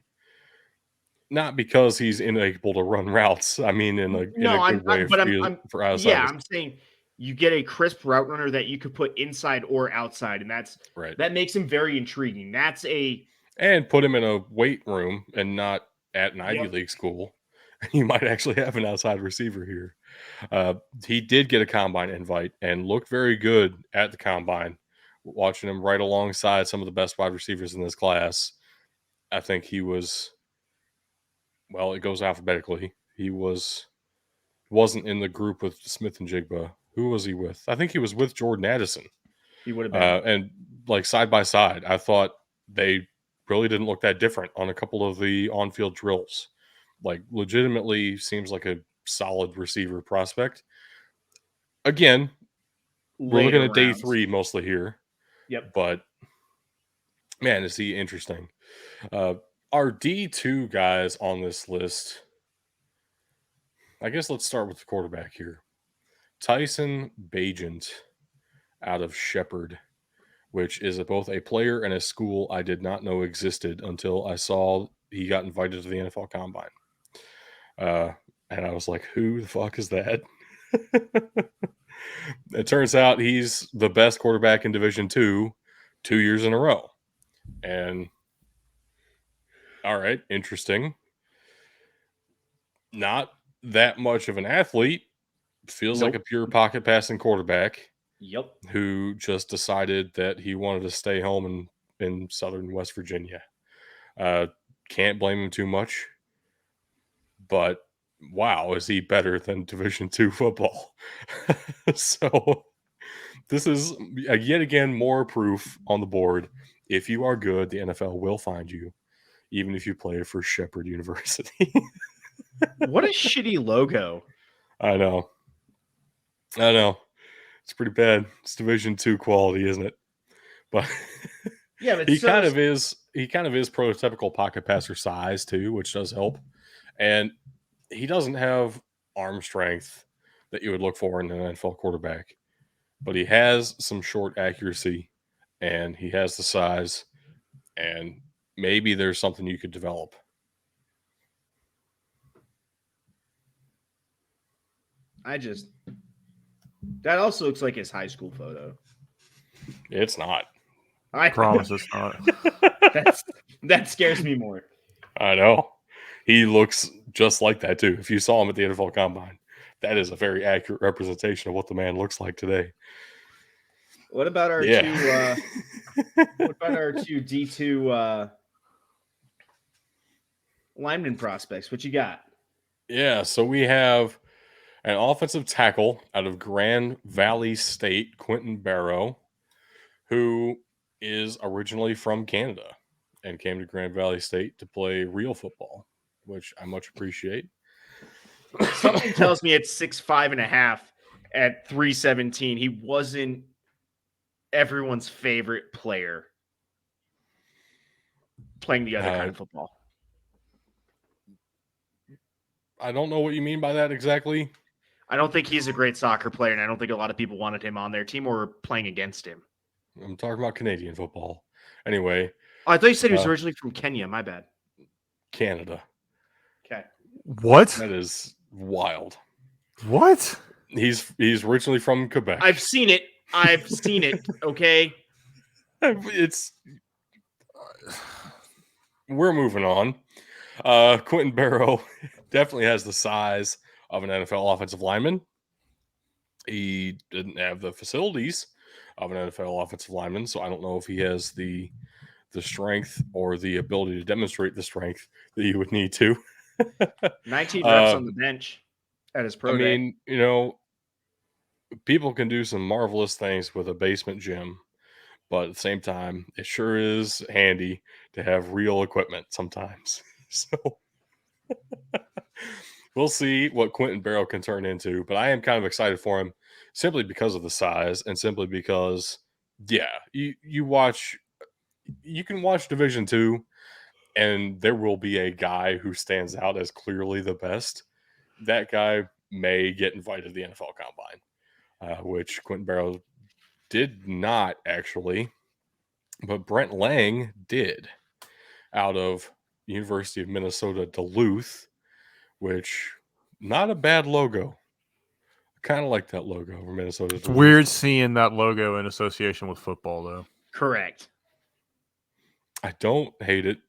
Not because he's unable to run routes. I mean, in a good way for outside. I'm saying you get a crisp route runner that you could put inside or outside, and that makes him very intriguing. And put him in a weight room and not at an Ivy League school. You might actually have an outside receiver here. He did get a combine invite and looked very good at the combine. Watching him right alongside some of the best wide receivers in this class, I think he was. Well, it goes alphabetically. He wasn't in the group with Smith and Jigba. Who was he with? I think he was with Jordan Addison. He would have been. And like side by side, I thought they really didn't look that different on a couple of the on-field drills. Like legitimately seems like a solid receiver prospect. Again, we're looking at day 3 mostly here. Yep. But man, is he interesting. Our D2 guys on this list, I guess let's start with the quarterback here. Tyson Bagent out of Shepherd, which is both a player and a school I did not know existed until I saw he got invited to the NFL Combine. And I was like, who the fuck is that? It turns out he's the best quarterback in Division II 2 years in a row. And all right, interesting. Not that much of an athlete. Feels like a pure pocket passing quarterback. Yep. Who just decided that he wanted to stay home in southern West Virginia. Can't blame him too much. But wow, is he better than Division II football? So this is yet again more proof on the board. If you are good, the NFL will find you, even if you play for Shepherd University. What a shitty logo. I know. It's pretty bad. It's Division II quality, isn't it? But yeah, but he kind of is prototypical pocket passer size too, which does help. And he doesn't have arm strength that you would look for in an NFL quarterback, but he has some short accuracy and he has the size, and maybe there's something you could develop. That also looks like his high school photo. It's not. I promise it's not. That scares me more. I know. He looks just like that too. If you saw him at the NFL Combine, that is a very accurate representation of what the man looks like today. What about our two? What about our two D2 lineman prospects? What you got? Yeah, so we have an offensive tackle out of Grand Valley State, Quentin Barrow, who is originally from Canada and came to Grand Valley State to play real football, which I much appreciate. Something tells me at 6'5.5" at 317, he wasn't everyone's favorite player playing the other kind of football. I don't know what you mean by that exactly. I don't think he's a great soccer player, and I don't think a lot of people wanted him on their team or playing against him. I'm talking about Canadian football. Anyway. Oh, I thought you said he was originally from Kenya. My bad. Canada. Okay. What? That is wild. What? He's originally from Quebec. I've seen it. Okay. It's we're moving on. Quentin Barrow definitely has the size of an NFL offensive lineman. He didn't have the facilities of an NFL offensive lineman, so I don't know if he has the strength or the ability to demonstrate the strength that you would need to. 19 reps on the bench at his pro I day. mean, people can do some marvelous things with a basement gym, but at the same time, it sure is handy to have real equipment sometimes. So we'll see what Quentin Barrow can turn into, but I am kind of excited for him simply because of the size and simply because, yeah, you can watch Division II, and there will be a guy who stands out as clearly the best. That guy may get invited to the NFL Combine, which Quentin Barrow did not actually, but Brent Lang did, out of University of Minnesota Duluth, which not a bad logo. I kind of like that logo for Minnesota It's Duluth. weird seeing that logo in association with football, though. Correct. I don't hate it,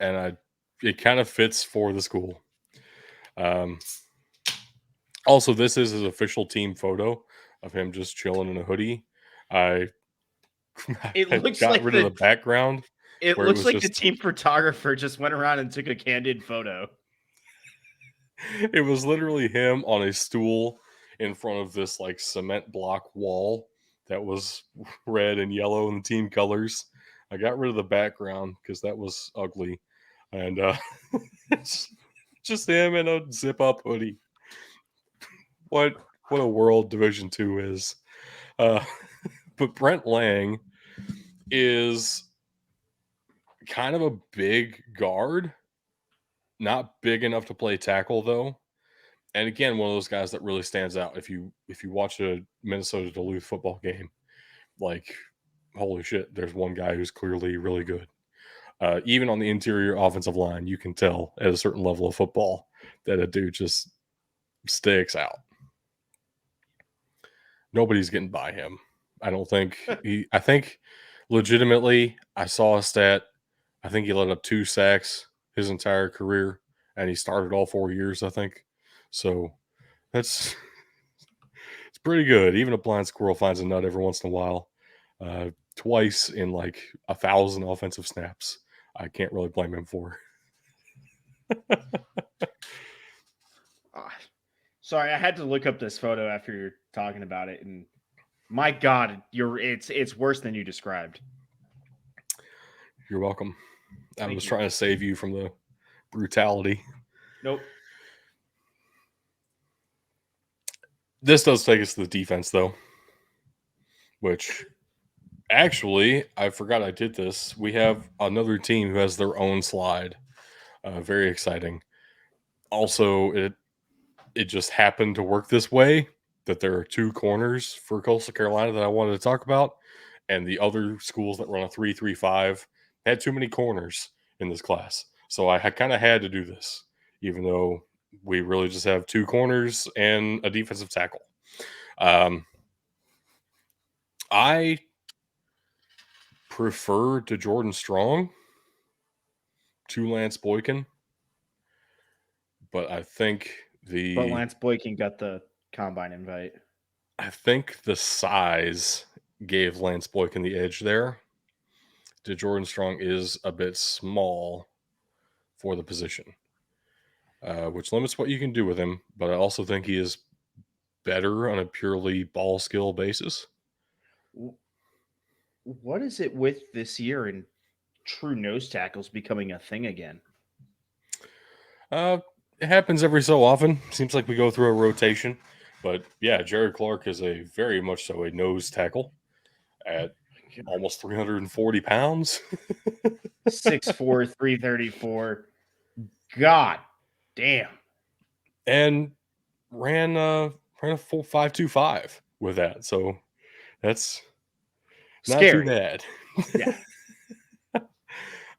and it kind of fits for the school. Also, this is his official team photo of him just chilling in a hoodie. I It looks got like rid of the background. It where looks was like the just- team photographer just went around and took a candid photo. It was literally him on a stool in front of this like cement block wall that was red and yellow in the team colors. I got rid of the background because that was ugly, and it's just him in a zip up hoodie. What a world Division II is. But Brent Lang is kind of a big guard, not big enough to play tackle though. And again, one of those guys that really stands out. If you watch a Minnesota Duluth football game, like holy shit, there's one guy who's clearly really good. Even on the interior offensive line, you can tell at a certain level of football that a dude just sticks out. Nobody's getting by him. I don't think I think legitimately, I saw a stat. I think he let up 2 sacks his entire career, and he started all 4 years, I think. So it's pretty good. Even a blind squirrel finds a nut every once in a while. Twice in like 1,000 offensive snaps. I can't really blame him for. Sorry, I had to look up this photo after you're talking about it, and my God, it's worse than you described. You're welcome. I Thank was you. trying to save you from the brutality. Nope. This does take us to the defense, though, which actually, I forgot I did this. We have another team who has their own slide. Very exciting. Also, it just happened to work this way that there are 2 corners for Coastal Carolina that I wanted to talk about, and the other schools that run a 3-3-5 had too many corners in this class. So I kind of had to do this, even though we really just have 2 corners and a defensive tackle. I prefer to Jordan Strong to Lance Boykin, but I think But Lance Boykin got the combine invite. I think the size gave Lance Boykin the edge there. Jordan Strong is a bit small for the position, which limits what you can do with him. But I also think he is better on a purely ball skill basis. What is it with this year and true nose tackles becoming a thing again? It happens every so often. Seems like we go through a rotation. But yeah, Jared Clark is a very much so a nose tackle at almost 340 pounds. 6'4", 334. God damn. And ran a full 5.25 with that. So that's not Scary. too bad. Yeah.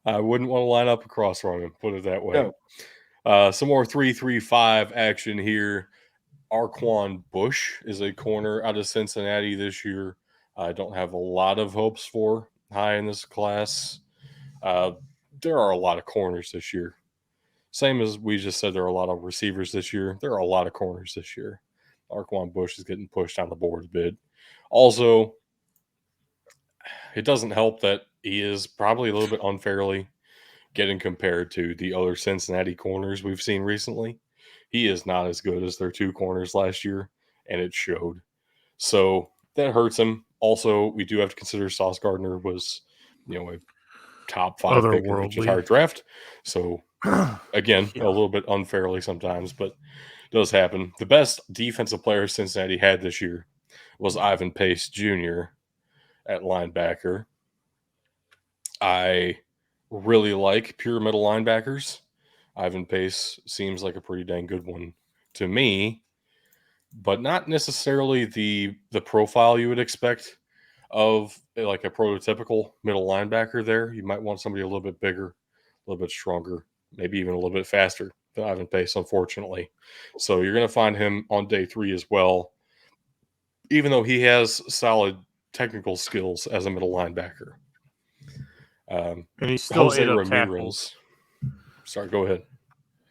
I wouldn't want to line up across from him, put it that way. Some more 3-3-5 action here. Arquan Bush is a corner out of Cincinnati this year. I don't have a lot of hopes for high in this class. There are a lot of corners this year. Same as we just said, there are a lot of receivers this year. There are a lot of corners this year. Arquan Bush is getting pushed on the board a bit. Also, it doesn't help that he is probably a little bit unfairly getting compared to the other Cincinnati corners we've seen recently. He is not as good as their two corners last year, and it showed. So that hurts him. Also, we do have to consider Sauce Gardner was, a top 5 pick of the Otherworldly. entire draft. So again, a little bit unfairly sometimes, but it does happen. The best defensive player Cincinnati had this year was Ivan Pace Jr. at linebacker. I really like pure middle linebackers. Ivan Pace seems like a pretty dang good one to me, but not necessarily the profile you would expect of like a prototypical middle linebacker there. You might want somebody a little bit bigger, a little bit stronger, maybe even a little bit faster than Ivan Pace, unfortunately. So you're going to find him on day 3 as well, even though he has solid technical skills as a middle linebacker. And he still ate up tackles. Sorry, go ahead.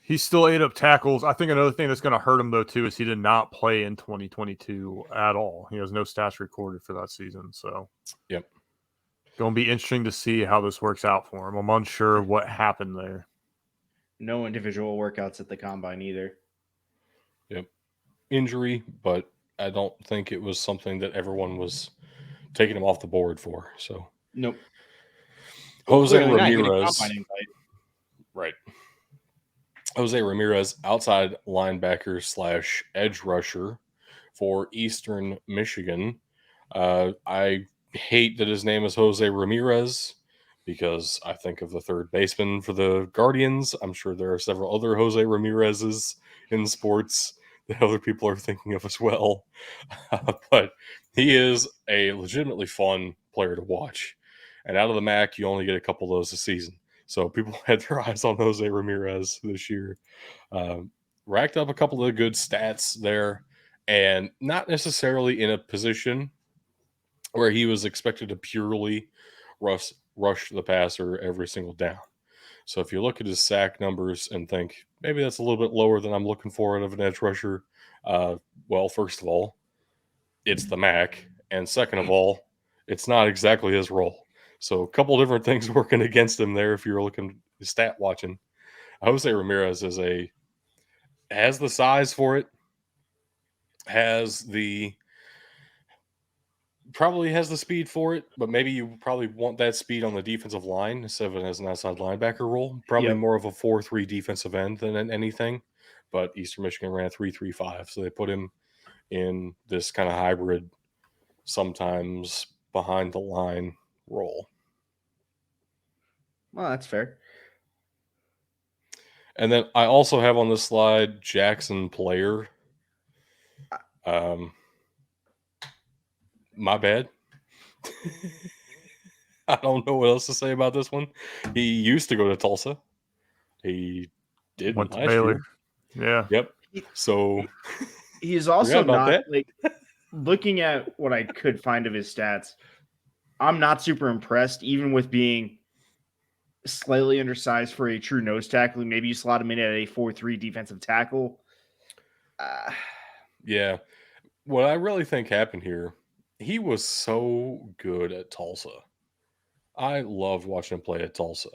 He still ate up tackles. I think another thing that's going to hurt him, though, too, is he did not play in 2022 at all. He has no stats recorded for that season. So, yep. Going to be interesting to see how this works out for him. I'm unsure what happened there. No individual workouts at the combine either. Yep. Injury, but I don't think it was something that everyone was taking him off the board for. So, nope. Jose Ramirez. Right. Jose Ramirez, outside linebacker / edge rusher for Eastern Michigan. I hate that his name is Jose Ramirez because I think of the third baseman for the Guardians. I'm sure there are several other Jose Ramirez's in sports that other people are thinking of as well. But he is a legitimately fun player to watch. And out of the MAC, you only get a couple of those a season. So people had their eyes on Jose Ramirez this year. Racked up a couple of good stats there, and not necessarily in a position where he was expected to purely rush the passer every single down. So if you look at his sack numbers and think, maybe that's a little bit lower than I'm looking for out of an edge rusher, well, first of all, it's the MAC. And second of all, it's not exactly his role. So a couple different things working against him there if you're looking stat watching. Jose Ramirez has the size for it, probably has the speed for it, but maybe you probably want that speed on the defensive line instead of it as an outside linebacker role. Probably more of a 4-3 defensive end than anything. But Eastern Michigan ran 3-3-5, so they put him in this kind of hybrid, sometimes behind the line role. Well, that's fair. And then I also have on this slide Jackson Player. My bad. I don't know what else to say about this one. He used to go to Tulsa. He didn't went to last Baylor. year. Yeah. Yep. So he's also not like looking at what I could find of his stats. I'm not super impressed, even with being slightly undersized for a true nose tackle. Maybe you slot him in at a 4-3 defensive tackle. Yeah. What I really think happened here, he was so good at Tulsa. I loved watching him play at Tulsa.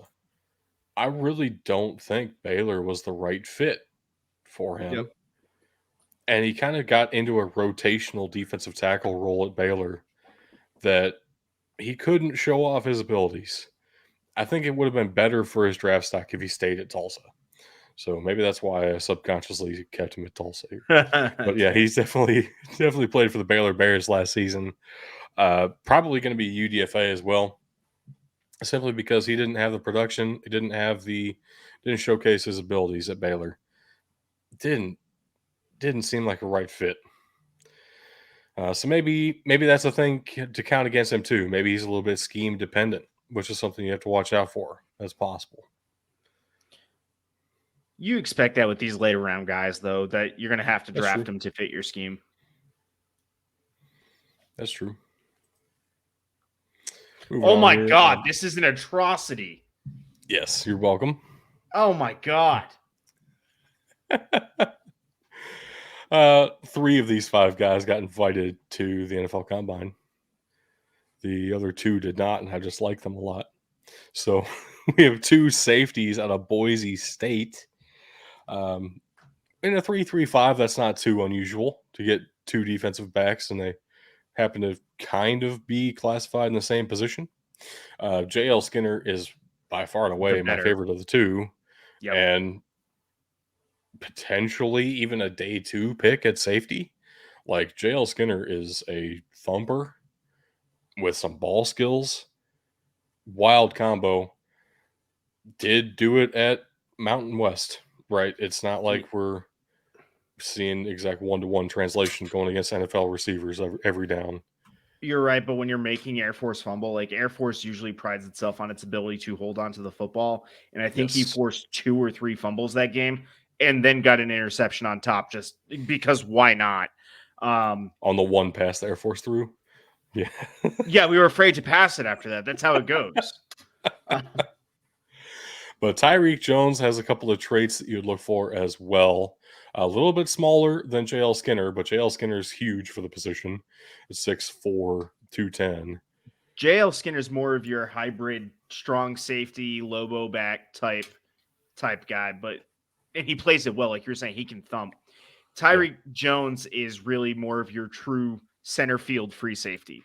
I really don't think Baylor was the right fit for him. Yep. And he kind of got into a rotational defensive tackle role at Baylor that he couldn't show off his abilities. I think it would have been better for his draft stock if he stayed at Tulsa. So maybe that's why I subconsciously kept him at Tulsa here. But yeah, he's definitely played for the Baylor Bears last season. Probably going to be UDFA as well, simply because he didn't have the production. He didn't showcase his abilities at Baylor. Didn't seem like a right fit. So maybe that's a thing to count against him too. Maybe he's a little bit scheme dependent, which is something you have to watch out for. That's possible. You expect that with these later round guys, though, that you're going to have to That's draft true. them to fit your scheme. That's true. Oh my God, this is an atrocity. Yes, you're welcome. Oh my God. 3 of these 5 guys got invited to the NFL Combine. The other 2 did not, and I just like them a lot. So we have 2 safeties out of Boise State. In a 3-3-5, that's not too unusual to get 2 defensive backs, and they happen to kind of be classified in the same position. J.L. Skinner is by far and away my favorite of the 2, and potentially even a day 2 pick at safety. Like, J.L. Skinner is a thumper with some ball skills. Wild combo. Did do it at Mountain West, right? It's not like we're seeing exact 1-to-1 translation going against NFL receivers every down. You're right, but when you're making Air Force fumble, like Air Force usually prides itself on its ability to hold on to the football, and I think he forced 2 or 3 fumbles that game, and then got an interception on top, just because why not? On the one pass the Air Force threw, yeah, we were afraid to pass it after that. That's how it goes. But Tyreek Jones has a couple of traits that you'd look for as well. A little bit smaller than J.L. Skinner, but J.L. Skinner is huge for the position. It's 6'4", 210. J.L. Skinner's more of your hybrid strong safety, Lobo back type guy, and he plays it well. Like you're saying, he can thump. Tyreek Jones is really more of your true center field free safety.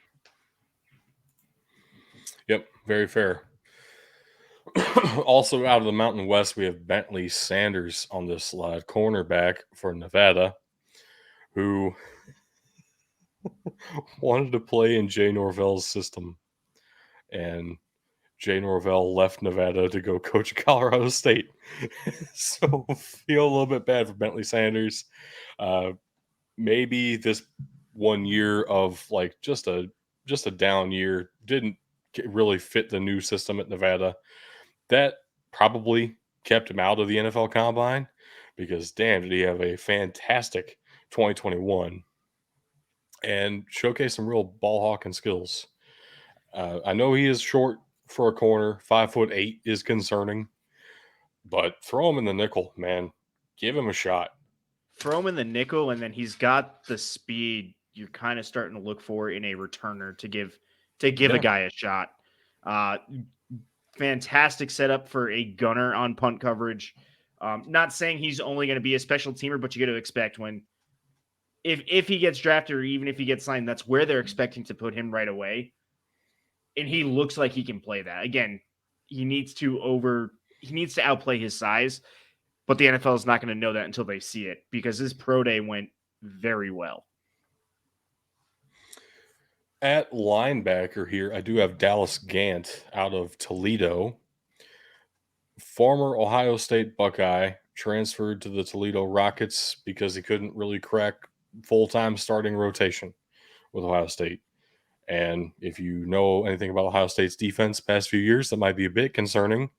Yep, very fair. Also out of the Mountain West, we have Bentley Sanders on this slide, cornerback for Nevada, who wanted to play in Jay Norvell's system. And Jay Norvell left Nevada to go coach at Colorado State. So feel a little bit bad for Bentley Sanders. Maybe this 1 year of like just a down year didn't really fit the new system at Nevada. That probably kept him out of the NFL Combine, because damn, did he have a fantastic 2021 and showcase some real ball hawking skills. I know he is short for a corner. 5'8" is concerning, but throw him in the nickel, man. Give him a shot. Throw him in the nickel, and then he's got the speed you're kind of starting to look for in a returner to give a guy a shot. Fantastic setup for a gunner on punt coverage. Not saying he's only going to be a special teamer, but you got to expect when if he gets drafted or even if he gets signed, that's where they're expecting to put him right away. And he looks like he can play that. Again, he needs to outplay his size, but the NFL is not going to know that until they see it, because his pro day went very well. At linebacker here, I do have Dallas Gant out of Toledo. Former Ohio State Buckeye, transferred to the Toledo Rockets because he couldn't really crack full-time starting rotation with Ohio State. And if you know anything about Ohio State's defense past few years, that might be a bit concerning,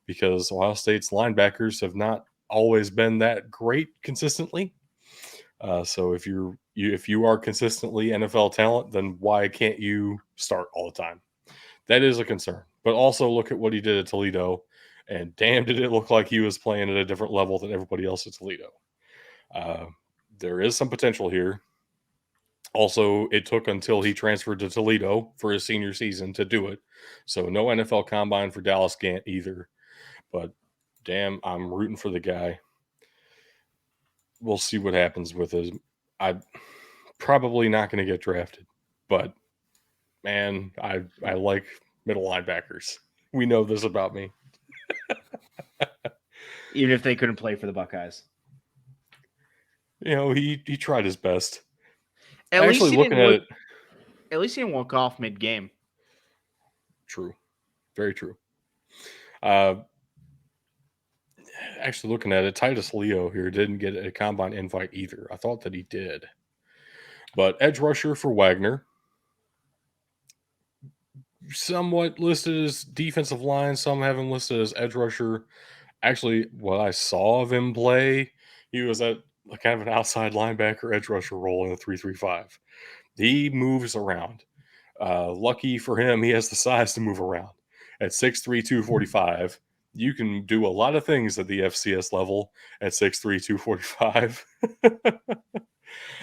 because Ohio State's linebackers have not always been that great consistently. So if you are consistently NFL talent, then why can't you start all the time? That is a concern. But also look at what he did at Toledo, and damn, did it look like he was playing at a different level than everybody else at Toledo. There is some potential here. Also, it took until he transferred to Toledo for his senior season to do it. So no NFL Combine for Dallas Gant either. But damn, I'm rooting for the guy. We'll see what happens with his. I'm probably not going to get drafted. But, man, I like middle linebackers. We know this about me. Even if they couldn't play for the Buckeyes. You know, he tried his best. At least he didn't walk off mid-game. True. Very true. Actually, looking at it, Titus Leo here didn't get a combine invite either. I thought that he did. But edge rusher for Wagner. Somewhat listed as defensive line. Some have him listed as edge rusher. Actually, what I saw of him play, he was at kind of an outside linebacker edge rusher role in the 3-3-5. He moves around. Lucky for him, he has the size to move around. At 6'3", 245, you can do a lot of things at the FCS level at 6'3", 245.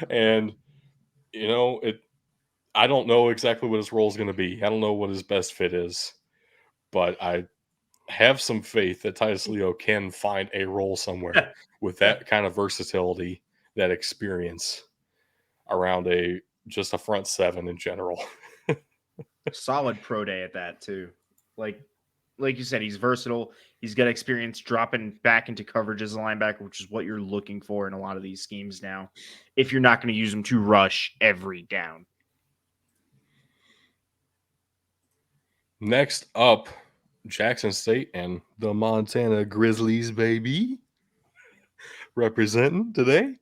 And, I don't know exactly what his role is going to be. I don't know what his best fit is. But I have some faith that Titus Leo can find a role somewhere with that kind of versatility, that experience around just a front seven in general. Solid pro day at that too. Like you said, he's versatile. He's got experience dropping back into coverage as a linebacker, which is what you're looking for in a lot of these schemes now. If you're not going to use him to rush every down. Next up, Jackson State and the Montana Grizzlies, baby, representing today.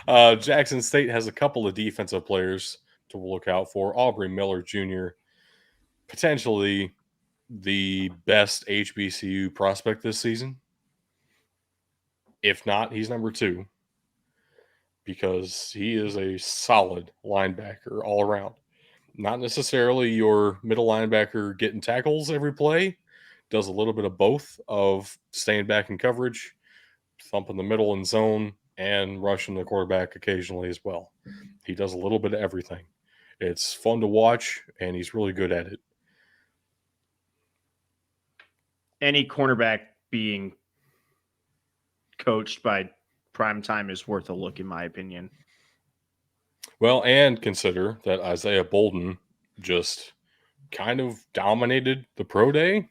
Jackson State has a couple of defensive players to look out for. Aubrey Miller Jr., potentially the best HBCU prospect this season. If not, he's number 2 because he is a solid linebacker all around. Not necessarily your middle linebacker getting tackles every play. Does a little bit of both of staying back in coverage, thumping the middle and zone, and rushing the quarterback occasionally as well. He does a little bit of everything. It's fun to watch, and he's really good at it. Any cornerback being coached by primetime is worth a look, in my opinion. Well, and consider that Isaiah Bolden just kind of dominated the pro day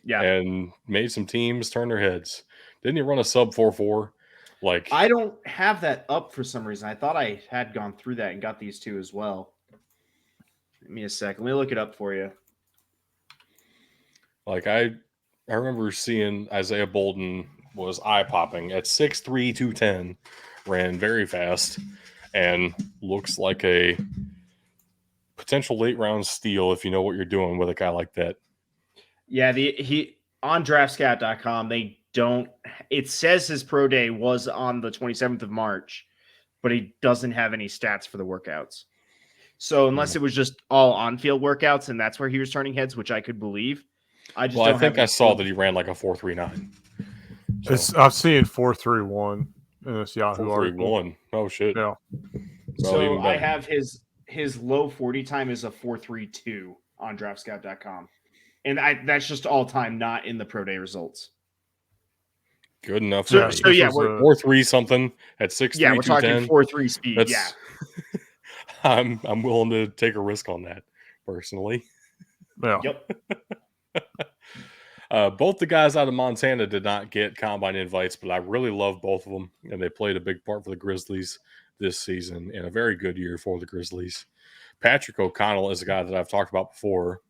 and made some teams turn their heads. Didn't he run a sub 4.4? I don't have that up for some reason. I thought I had gone through that and got these two as well. Give me a sec. Let me look it up for you. I remember seeing Isaiah Bolden was eye-popping at 6'3", 210, ran very fast, and looks like a potential late-round steal if you know what you're doing with a guy like that. Yeah, he on draftscout.com, it says his pro day was on the 27th of March, but he doesn't have any stats for the workouts. So unless it was just all on-field workouts and that's where he was turning heads, which I could believe. I think I saw that he ran like a 4.39. I've seen 4.31 in this Yahoo 4.31. Oh shit. Yeah. So I have his low 40 time is a 4.32 on draftscout.com. And that's just all time, not in the pro day results. Good enough. So yeah, we're 4.3 something at 6'3". Yeah, we're talking 4.3 speed. Yeah. I'm willing to take a risk on that personally. Yeah. Yep. Both the guys out of Montana did not get combine invites, but I really love both of them, and they played a big part for the Grizzlies this season, and a very good year for the Grizzlies. Patrick O'Connell is a guy that I've talked about before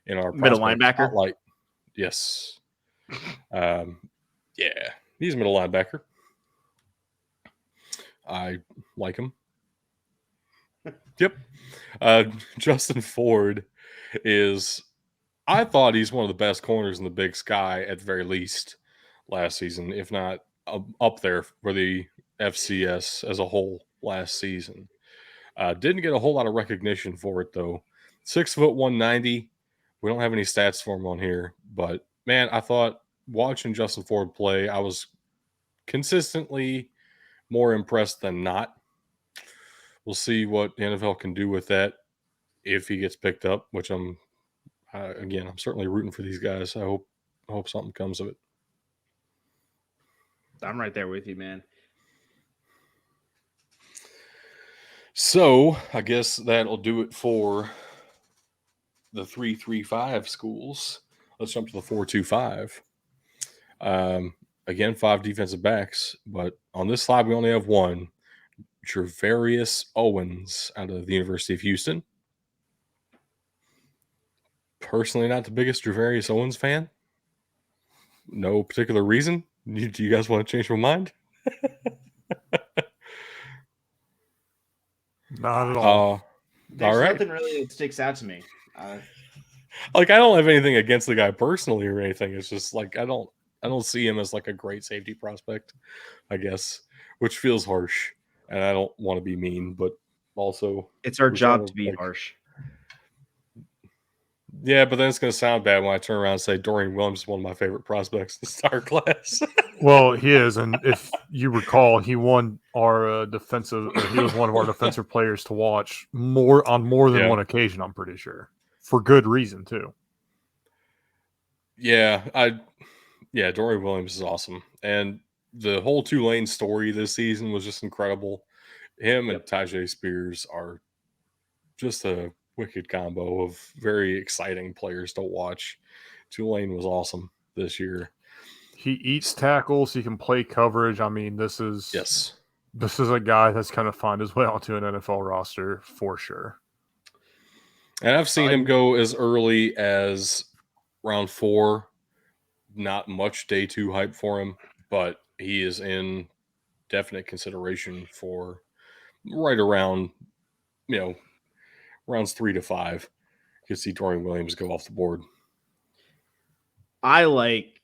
in our middle linebacker. Spotlight. Yes. Yeah, he's a middle linebacker. I like him. Yep. Justin Ford I thought he's one of the best corners in the Big Sky at the very least last season, if not up there for the FCS as a whole last season. Didn't get a whole lot of recognition for it, though. 6'1", 190. We don't have any stats for him on here, but man, I thought watching Justin Ford play, I was consistently more impressed than not. We'll see what the NFL can do with that if he gets picked up, which I'm certainly rooting for these guys. I hope something comes of it. I'm right there with you, man. So I guess that'll do it for the 3-3-5 schools. Let's jump to the 4-2-5. Again, 5 defensive backs, but on this slide we only have one. Travarius Owens out of the University of Houston. Personally, not the biggest Travarius Owens fan. No particular reason. Do you guys want to change my mind? Not at all. There's nothing really that sticks out to me. I don't have anything against the guy personally or anything. It's just I don't don't see him as like a great safety prospect, I guess, which feels harsh. And I don't want to be mean, but also It's our we're trying job to be like, harsh. yeah, but then it's going to sound bad when I turn around and say Dorian Williams is one of my favorite prospects in this entire class. Well, he is, and if you recall, he won our defensive, or he was one of our defensive players to watch on more than Yeah. one occasion. I'm pretty sure, for good reason too. Yeah, Dorian Williams is awesome, and the whole Tulane story this season was just incredible. Him and Tajay Spears are just a wicked combo of very exciting players to watch. Tulane was awesome this year. He eats tackles. He can play coverage. I mean, this is a guy that's going to find his way onto an NFL roster for sure. And I've seen him go as early as round 4. Not much day 2 hype for him, but he is in definite consideration for right around, rounds 3 to 5. You can see Dorian Williams go off the board. I like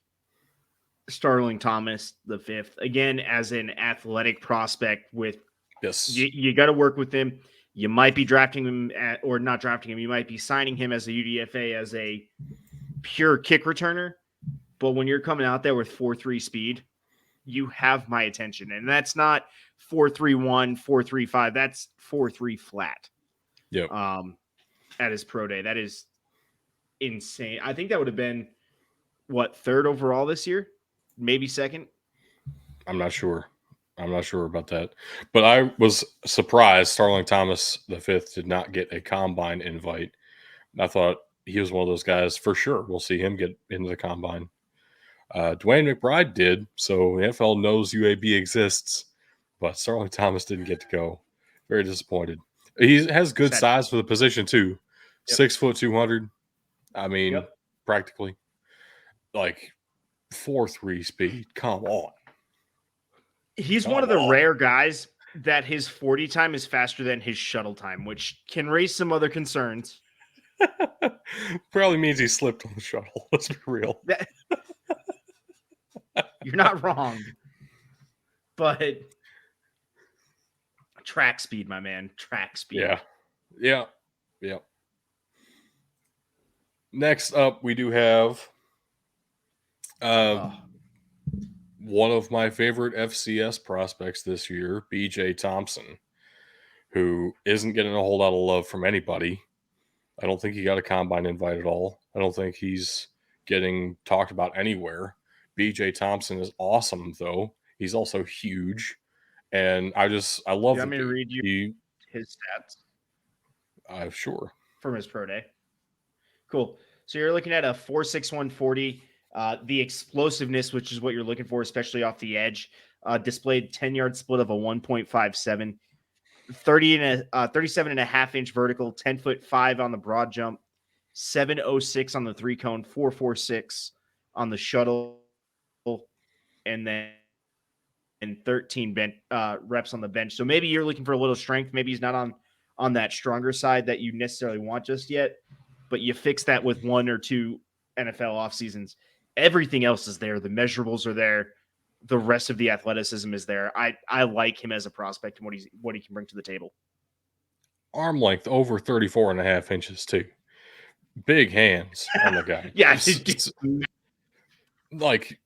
Starling Thomas the 5th again as an athletic prospect. With you got to work with him. You might be drafting him or not drafting him. You might be signing him as a UDFA as a pure kick returner. But when you're coming out there with 4.3 speed, you have my attention, and that's not 4.31, 4.35. That's 4.3 flat. Yep. At his pro day, that is insane. I think that would have been what, 3rd overall this year, maybe 2nd. I'm not sure about that, but I was surprised Starling Thomas the 5th did not get a combine invite. I thought he was one of those guys for sure. We'll see him get into the combine. Dwayne McBride did, so the NFL knows UAB exists, but Starling Thomas didn't get to go. Very disappointed. He has good size for the position too. 6 foot 200. I mean, practically like 4.3 speed. Come on. He's one of the rare guys that his 40 time is faster than his shuttle time, which can raise some other concerns. Probably means he slipped on the shuttle. Let's be real. You're not wrong. But track speed, my man. Track speed. Yeah. Next up, we do have one of my favorite FCS prospects this year, BJ Thompson, who isn't getting a whole lot of love from anybody. I don't think he got a combine invite at all. I don't think he's getting talked about anywhere. BJ Thompson is awesome, though. He's also huge. And I love me to read you his stats? Sure. From his pro day. Cool. So you're looking at a 4.61 40. The explosiveness, which is what you're looking for, especially off the edge, displayed 10-yard split of a 1.57, 37.5-inch vertical, 10'5" on the broad jump, 7.06 on the 3-cone, 4.46 on the shuttle, and then 13 reps on the bench. So maybe you're looking for a little strength. Maybe he's not on that stronger side that you necessarily want just yet, but you fix that with 1 or 2 NFL off seasons. Everything else is there. The measurables are there. The rest of the athleticism is there. I like him as a prospect and what he can bring to the table. Arm length over 34.5 inches too. Big hands on the guy. Yeah. Like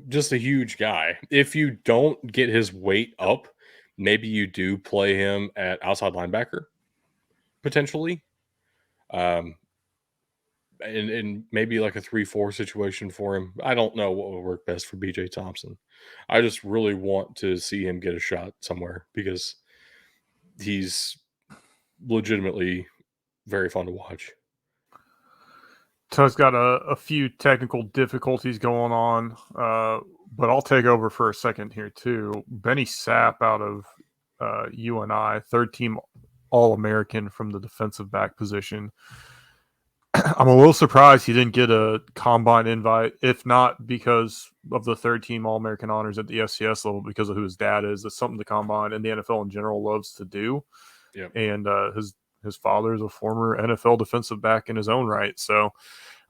just a huge guy. If you don't get his weight up, maybe you do play him at outside linebacker potentially. And maybe like a 3-4 situation for him. I don't know what would work best for BJ Thompson. I just really want to see him get a shot somewhere because he's legitimately very fun to watch. To's got a few technical difficulties going on, but I'll take over for a second here too. Benny Sapp out of UNI, 3rd-team All-American from the defensive back position. I'm a little surprised he didn't get a combine invite, if not because of the 3rd-team All-American honors at the FCS level, because of who his dad is. It's something the combine and the NFL in general loves to do. Yep. And his father is a former NFL defensive back in his own right. So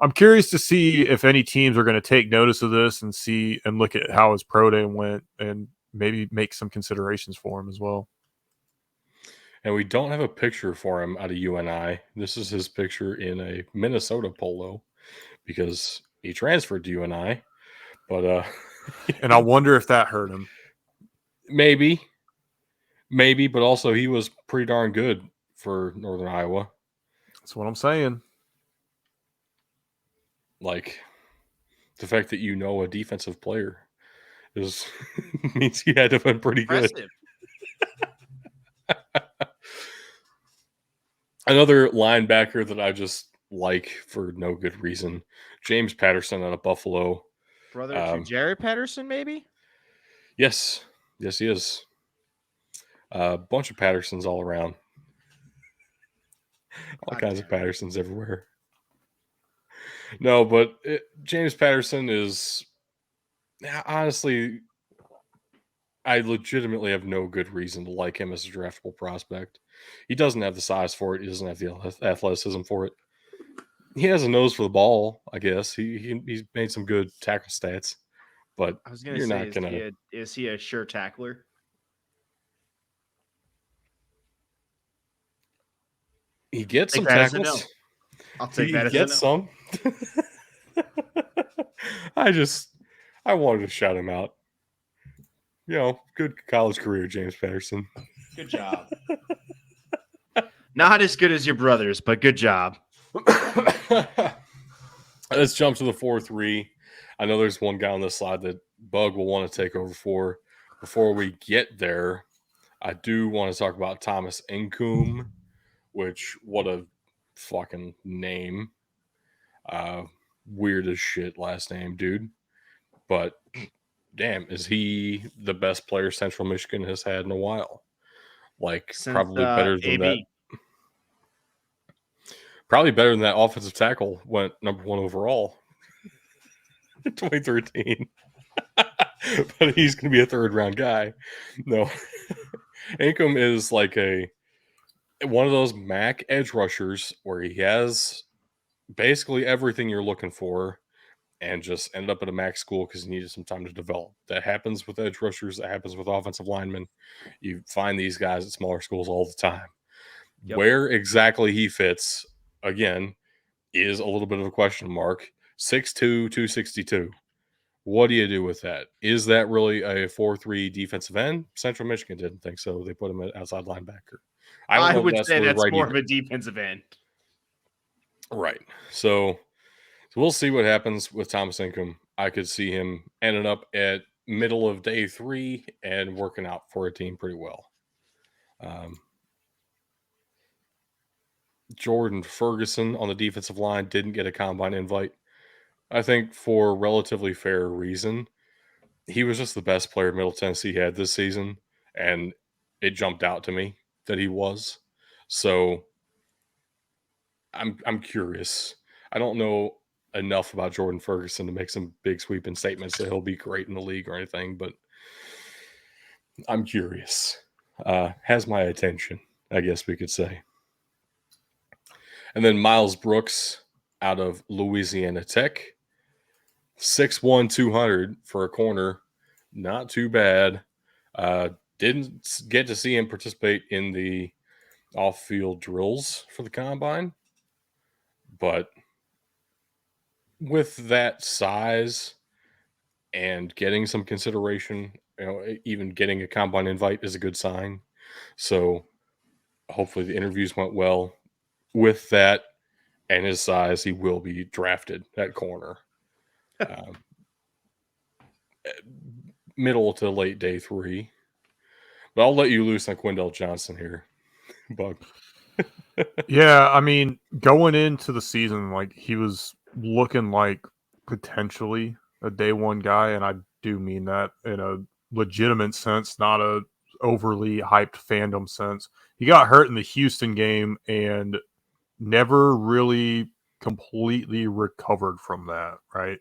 I'm curious to see if any teams are going to take notice of this and see and look at how his pro day went and maybe make some considerations for him as well. And we don't have a picture for him out of UNI. This is his picture in a Minnesota polo because he transferred to UNI. But and I wonder if that hurt him. Maybe, but also he was pretty darn good for Northern Iowa. That's what I'm saying. Like, the fact that you know a defensive player is means he had to have been pretty Impressive. good. Another linebacker that I just like for no good reason, James Patterson out of Buffalo. Brother to Jared Patterson, maybe? Yes, he is. A bunch of Pattersons all around. All kinds of Pattersons everywhere. No, but James Patterson is honestly, I legitimately have no good reason to like him as a draftable prospect. He doesn't have the size for it. He doesn't have the athleticism for it. He has a nose for the ball, I guess. He's made some good tackle stats, but I was going to say, is he a sure tackler? He gets some tackles. I'll take that as a no. He gets some. I wanted to shout him out. You know, good college career, James Patterson. Good job. Not as good as your brothers, but good job. Let's jump to the 4-3. I know there's one guy on this slide that Bug will want to take over for. Before we get there, I do want to talk about Thomas Incoom, which, what a fucking name. Weird as shit last name, dude. But damn, is he the best player Central Michigan has had in a while? Like, since, probably better than that. Probably better than that offensive tackle went number 1 overall in 2013. But he's going to be a 3rd-round guy. No. Incoom is like one of those MAC edge rushers where he has basically everything you're looking for and just ended up at a MAC school because he needed some time to develop. That happens with edge rushers. That happens with offensive linemen. You find these guys at smaller schools all the time. Yep. Where exactly he fits, again, is a little bit of a question mark. 6'2", 262. What do you do with that? Is that really a 4-3 defensive end? Central Michigan didn't think so. They put him at outside linebacker. I would say that's more of a defensive end. Right. So we'll see what happens with Thomas Incoom. I could see him ending up at middle of day 3 and working out for a team pretty well. Jordan Ferguson on the defensive line didn't get a combine invite. I think for relatively fair reason. He was just the best player Middle Tennessee had this season, and it jumped out to me that he was. So I'm curious. I don't know enough about Jordan Ferguson to make some big sweeping statements that he'll be great in the league or anything, but I'm curious. Has my attention, I guess we could say. And then Miles Brooks out of Louisiana Tech. 6'1", 200 for a corner. Not too bad. Didn't get to see him participate in the off-field drills for the combine. But with that size and getting some consideration, you know, even getting a combine invite is a good sign. So hopefully the interviews went well. With that and his size, he will be drafted at corner. Middle to late day 3. But I'll let you loose on Quindell Johnson here, Bug. Yeah, I mean, going into the season, like, he was looking like potentially a day 1 guy, and I do mean that in a legitimate sense, not a overly hyped fandom sense. He got hurt in the Houston game and never really completely recovered from that, right?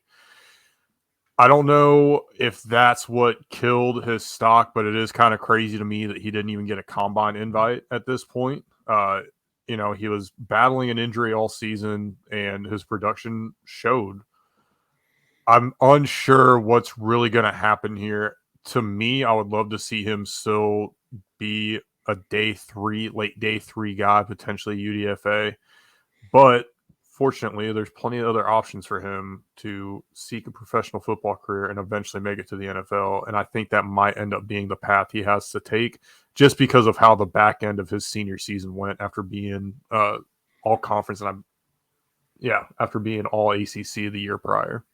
I don't know if that's what killed his stock, but it is kind of crazy to me that he didn't even get a combine invite at this point. he was battling an injury all season, and his production showed. I'm unsure what's really going to happen here. To me, I would love to see him still be a late day three guy, potentially UDFA. But fortunately, there's plenty of other options for him to seek a professional football career and eventually make it to the NFL. And I think that might end up being the path he has to take, just because of how the back end of his senior season went after being all conference after being all ACC the year prior.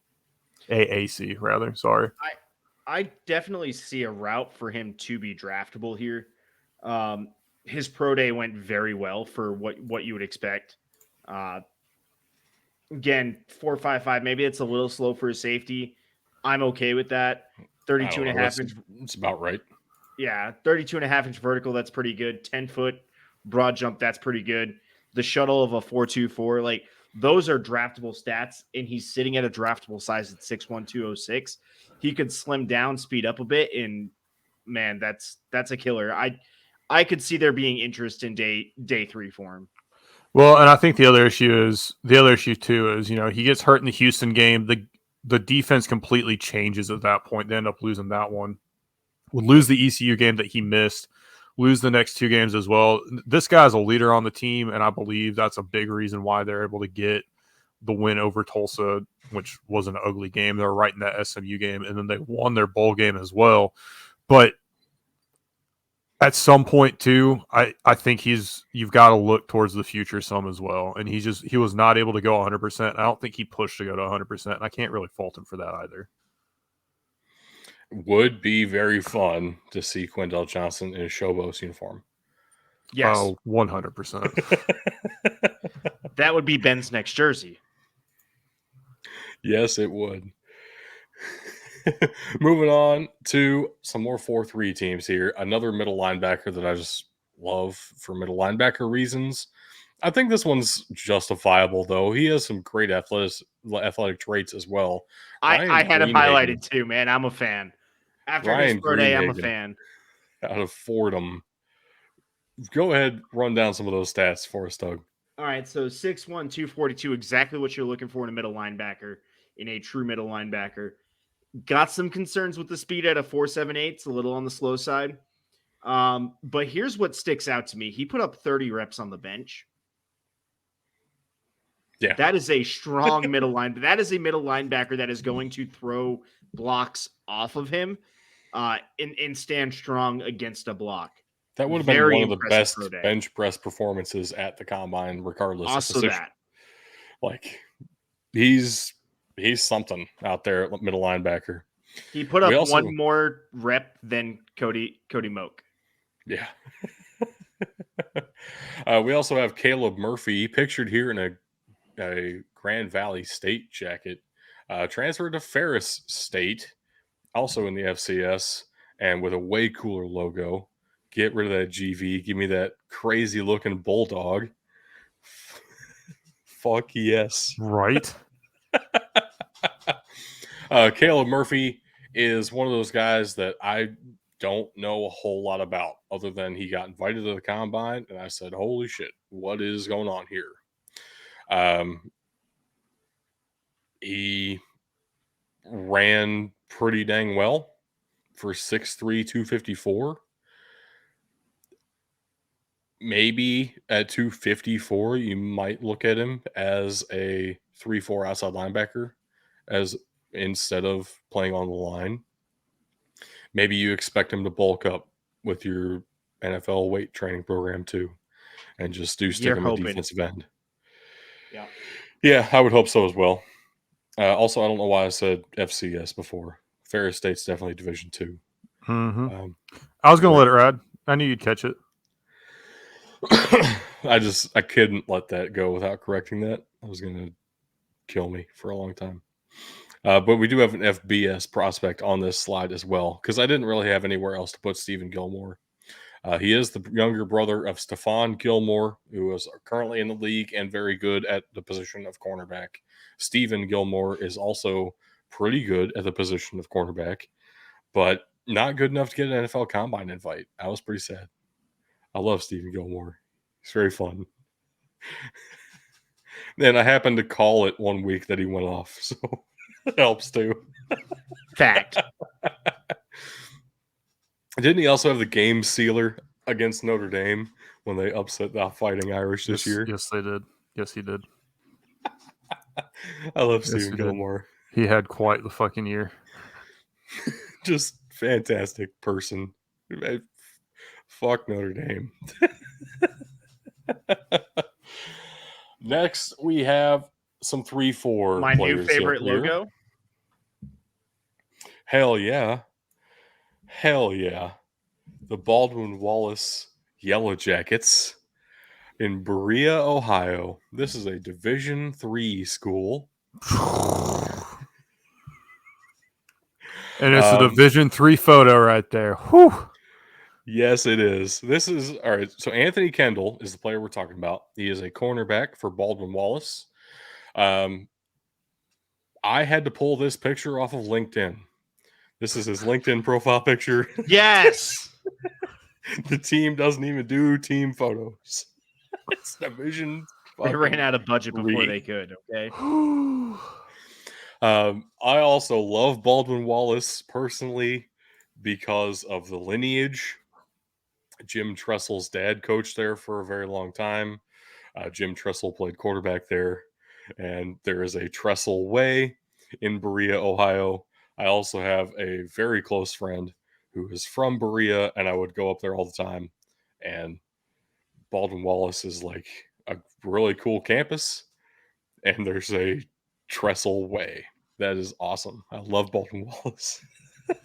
AAC rather. Sorry. I definitely see a route for him to be draftable here. His pro day went very well for what you would expect. Again, 4.55, maybe it's a little slow for a safety. I'm okay with that. 32 and a half inch. It's about right. Yeah, 32 and a half inch vertical, that's pretty good. 10-foot broad jump, that's pretty good. The shuttle of a 4.24, like those are draftable stats, and he's sitting at a draftable size at 6'1", 206. He could slim down, speed up a bit, and man, that's a killer. I could see there being interest in day three for him. Well, and I think the other issue too is he gets hurt in the Houston game. The defense completely changes at that point. They end up losing that one. Would lose the ECU game that he missed, lose the next two games as well. This guy's a leader on the team, and I believe that's a big reason why they're able to get the win over Tulsa, which was an ugly game. They were right in that SMU game, and then they won their bowl game as well. But at some point too, I think you've got to look towards the future some as well. And he was not able to go 100%. I don't think he pushed to go to 100%. And I can't really fault him for that either. Would be very fun to see Quindell Johnson in a Showboats uniform. Yes. Oh, 100%. That would be Ben's next jersey. Yes, it would. Moving on to some more 4-3 teams here. Another middle linebacker that I just love for middle linebacker reasons. I think this one's justifiable, though. He has some great athletic traits as well. I had him highlighted too, man. I'm a fan. After his pro day, I'm a fan. Out of Fordham. Go ahead, run down some of those stats for us, Doug. All right, so 6'1", 242, exactly what you're looking for in a middle linebacker, in a true middle linebacker. Got some concerns with the speed at a 4.78. It's a little on the slow side. But here's what sticks out to me. He put up 30 reps on the bench. Yeah. That is a strong middle line. That is a middle linebacker that is going to throw blocks off of him and stand strong against a block. That would have been one of the best bench press performances at the combine, regardless also of position. Like, he's something out there at middle linebacker. He put up one more rep than Cody Moak. Yeah. We also have Caleb Murphy, pictured here in a Grand Valley State jacket, transferred to Ferris State, also in the FCS, and with a way cooler logo. Get rid of that GV. Give me that crazy looking bulldog. Fuck yes. Right. Caleb Murphy is one of those guys that I don't know a whole lot about, other than he got invited to the combine, and I said, holy shit, what is going on here? He ran pretty dang well for 6'3", 254. Maybe at 254, you might look at him as a 3-4 outside linebacker, as instead of playing on the line. Maybe you expect him to bulk up with your NFL weight training program too, and just stick him at defensive end. Yeah, I would hope so as well. Also, I don't know why I said FCS before. Ferris State's definitely Division II. Mm-hmm. I was going to let it ride. I knew you'd catch it. I couldn't let that go without correcting that. It was going to kill me for a long time. But we do have an FBS prospect on this slide as well, because I didn't really have anywhere else to put Stephen Gilmore. He is the younger brother of Stephon Gilmore, who is currently in the league and very good at the position of cornerback. Stephen Gilmore is also pretty good at the position of cornerback, but not good enough to get an NFL Combine invite. I was pretty sad. I love Stephen Gilmore. He's very fun. And I happened to call it one week that he went off, so it helps too. Fact. Didn't he also have the game sealer against Notre Dame when they upset the Fighting Irish this year? Yes, they did. Yes, he did. I love Yes, Stephen he did. Gilmore. He had quite the fucking year. Just fantastic person. Fuck Notre Dame. Next, we have some 3-4 My new players favorite up here. logo. Hell yeah. Hell yeah. The Baldwin Wallace Yellow Jackets in Berea, Ohio. This is a Division III school. And it's a Division III photo right there. Whew. Yes, it is. This is all right. So Anthony Kendall is the player we're talking about. He is a cornerback for Baldwin Wallace. I had to pull this picture off of LinkedIn. This is his LinkedIn profile picture. Yes. The team doesn't even do team photos. It's Division. They ran out of budget before III. they could. Okay. I also love Baldwin Wallace personally because of the lineage. Jim Tressel's dad coached there for a very long time. Jim Tressel played quarterback there, and there is a Tressel Way in Berea, Ohio. I also have a very close friend who is from Berea, and I would go up there all the time. And Baldwin Wallace is like a really cool campus, and there's a Tressel Way. That is awesome. I love Baldwin Wallace.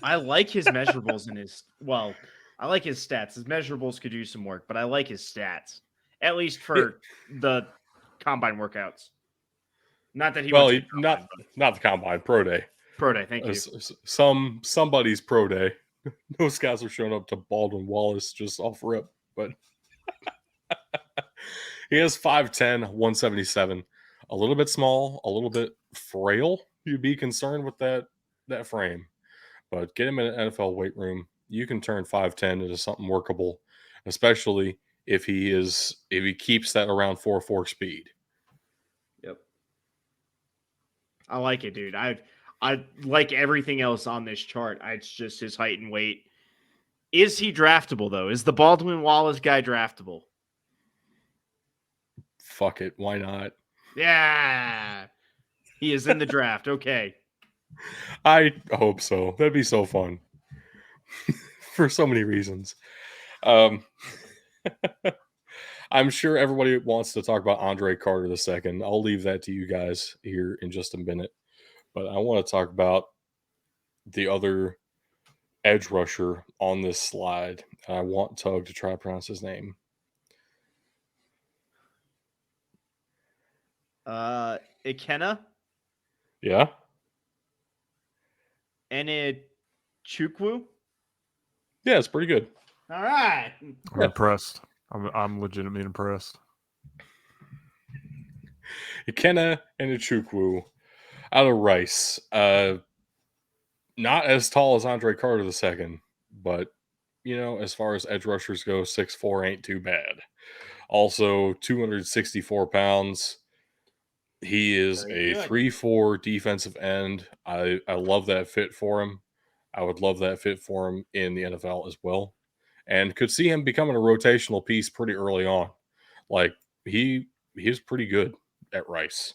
I like his measurables and I like his stats. His measurables could use some work, but I like his stats. At least for the combine workouts. Not that he Well, went to the combine, not the combine, pro day. Pro day, thank you. Somebody's pro day. Those guys are showing up to Baldwin Wallace just off rip, but he is 5'10", 177. A little bit small, a little bit frail. You'd be concerned with that frame. But get him in an NFL weight room. You can turn 5'10" into something workable, especially if he keeps that around 4.4 speed. Yep. I like it, dude. I like everything else on this chart. It's just his height and weight. Is he draftable though? Is the Baldwin Wallace guy draftable? Fuck it, why not? Yeah. He is in the draft. Okay. I hope so. That'd be so fun. For so many reasons. I'm sure everybody wants to talk about Andre Carter II. I'll leave that to you guys here in just a minute. But I want to talk about the other edge rusher on this slide. I want Tug to try to pronounce his name. Ikenna? Yeah? Chukwu? Yeah, it's pretty good. All right. I'm impressed. I'm legitimately impressed. Ikenna and Chukwu out of Rice. Not as tall as Andre Carter II, but, as far as edge rushers go, 6'4" ain't too bad. Also, 264 pounds. He is a 3-4 defensive end. I love that fit for him. I would love that fit for him in the NFL as well. And could see him becoming a rotational piece pretty early on. Like, he is pretty good at Rice.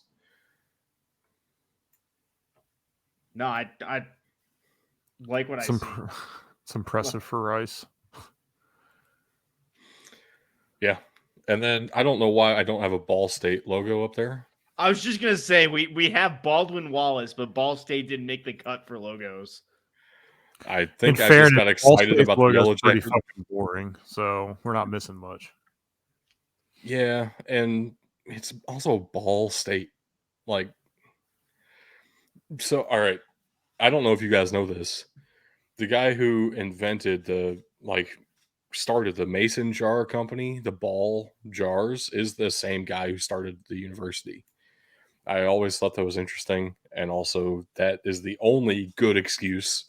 No, I like what I see. It's impressive for Rice. Yeah. And then I don't know why I don't have a Ball State logo up there. I was just going to say, we have Baldwin Wallace, but Ball State didn't make the cut for logos. I think I just got excited about the Yellow pretty Jacket. fucking boring, so we're not missing much. Yeah, and it's also Ball State. Like, so, all right. I don't know if you guys know this. The guy who invented started the Mason jar company, the ball jars, is the same guy who started the university. I always thought that was interesting. And also, that is the only good excuse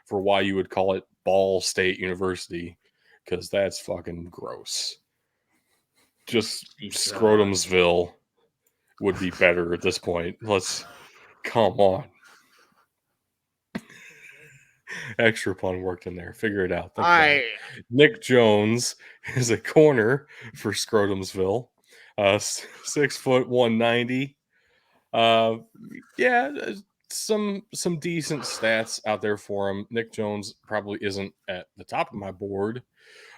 for why you would call it Ball State University, because that's fucking gross. just Jesus. Scrotumsville would be better at this point. Come on. Extra pun worked in there. Figure it out. Think about it. Nick Jones is a corner for Scrotumsville. 6 foot 190. Yeah, some decent stats out there for him. Nick Jones probably isn't at the top of my board,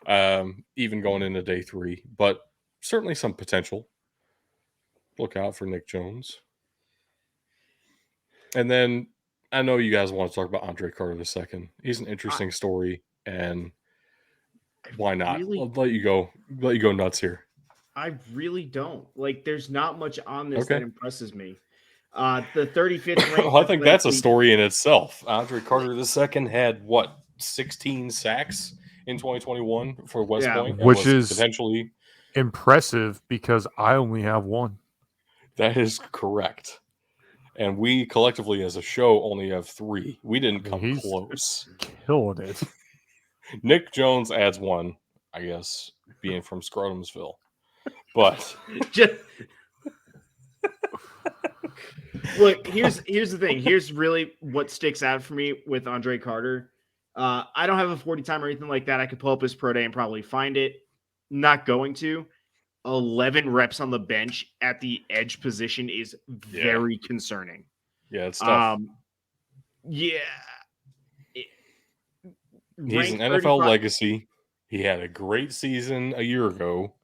even going into day 3, but certainly some potential. Look out for Nick Jones. And then I know you guys want to talk about Andre Carter II. He's an interesting story, and why not? I'll let you go nuts here. I really don't. Like, there's not much on this Okay. that impresses me. The 35th ranked. Well, I think that's a story in itself. Andre Carter II had what, 16 sacks in 2021 for West Point, and which was is potentially impressive because I only have 1. That is correct. And we collectively as a show only have 3. We didn't come close. Killing it. Nick Jones adds 1, I guess, being from Scrotumsville. But look, here's the thing. Here's really what sticks out for me with Andre Carter. I don't have a 40 time or anything like that. I could pull up his pro day and probably find it. Not going to. 11 reps on the bench at the edge position is very concerning. Yeah, it's tough. Yeah. He's an NFL legacy. He had a great season a year ago,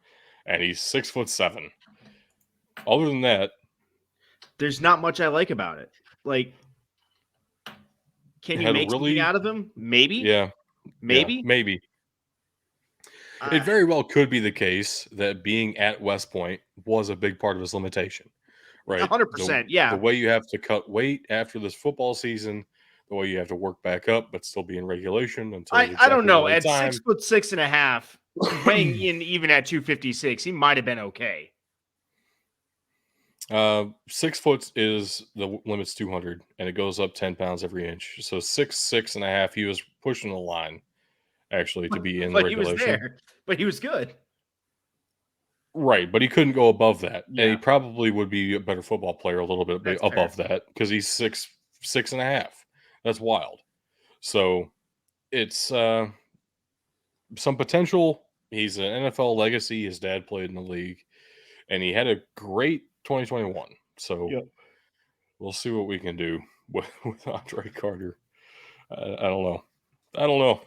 and he's 6'7". Other than that, there's not much I like about it. Like, can you make something out of him? Maybe. Yeah. Maybe. Yeah, maybe. It very well could be the case that being at West Point was a big part of his limitation, right? 100%. Yeah. The way you have to cut weight after this football season, the way you have to work back up, but still be in regulation until I don't know. At 6'6.5", weighing in even at 256, he might have been okay. 6 foot is the limit's 200, and it goes up 10 pounds every inch. So 6'6.5", he was pushing the line actually to be in regulation. He was there, but he was good. Right, but he couldn't go above that. Yeah. And he probably would be a better football player a little bit above that because he's 6'6.5". That's wild. So it's some potential. He's an NFL legacy. His dad played in the league, and he had a great 2021. So we'll see what we can do with Andre Carter. I don't know.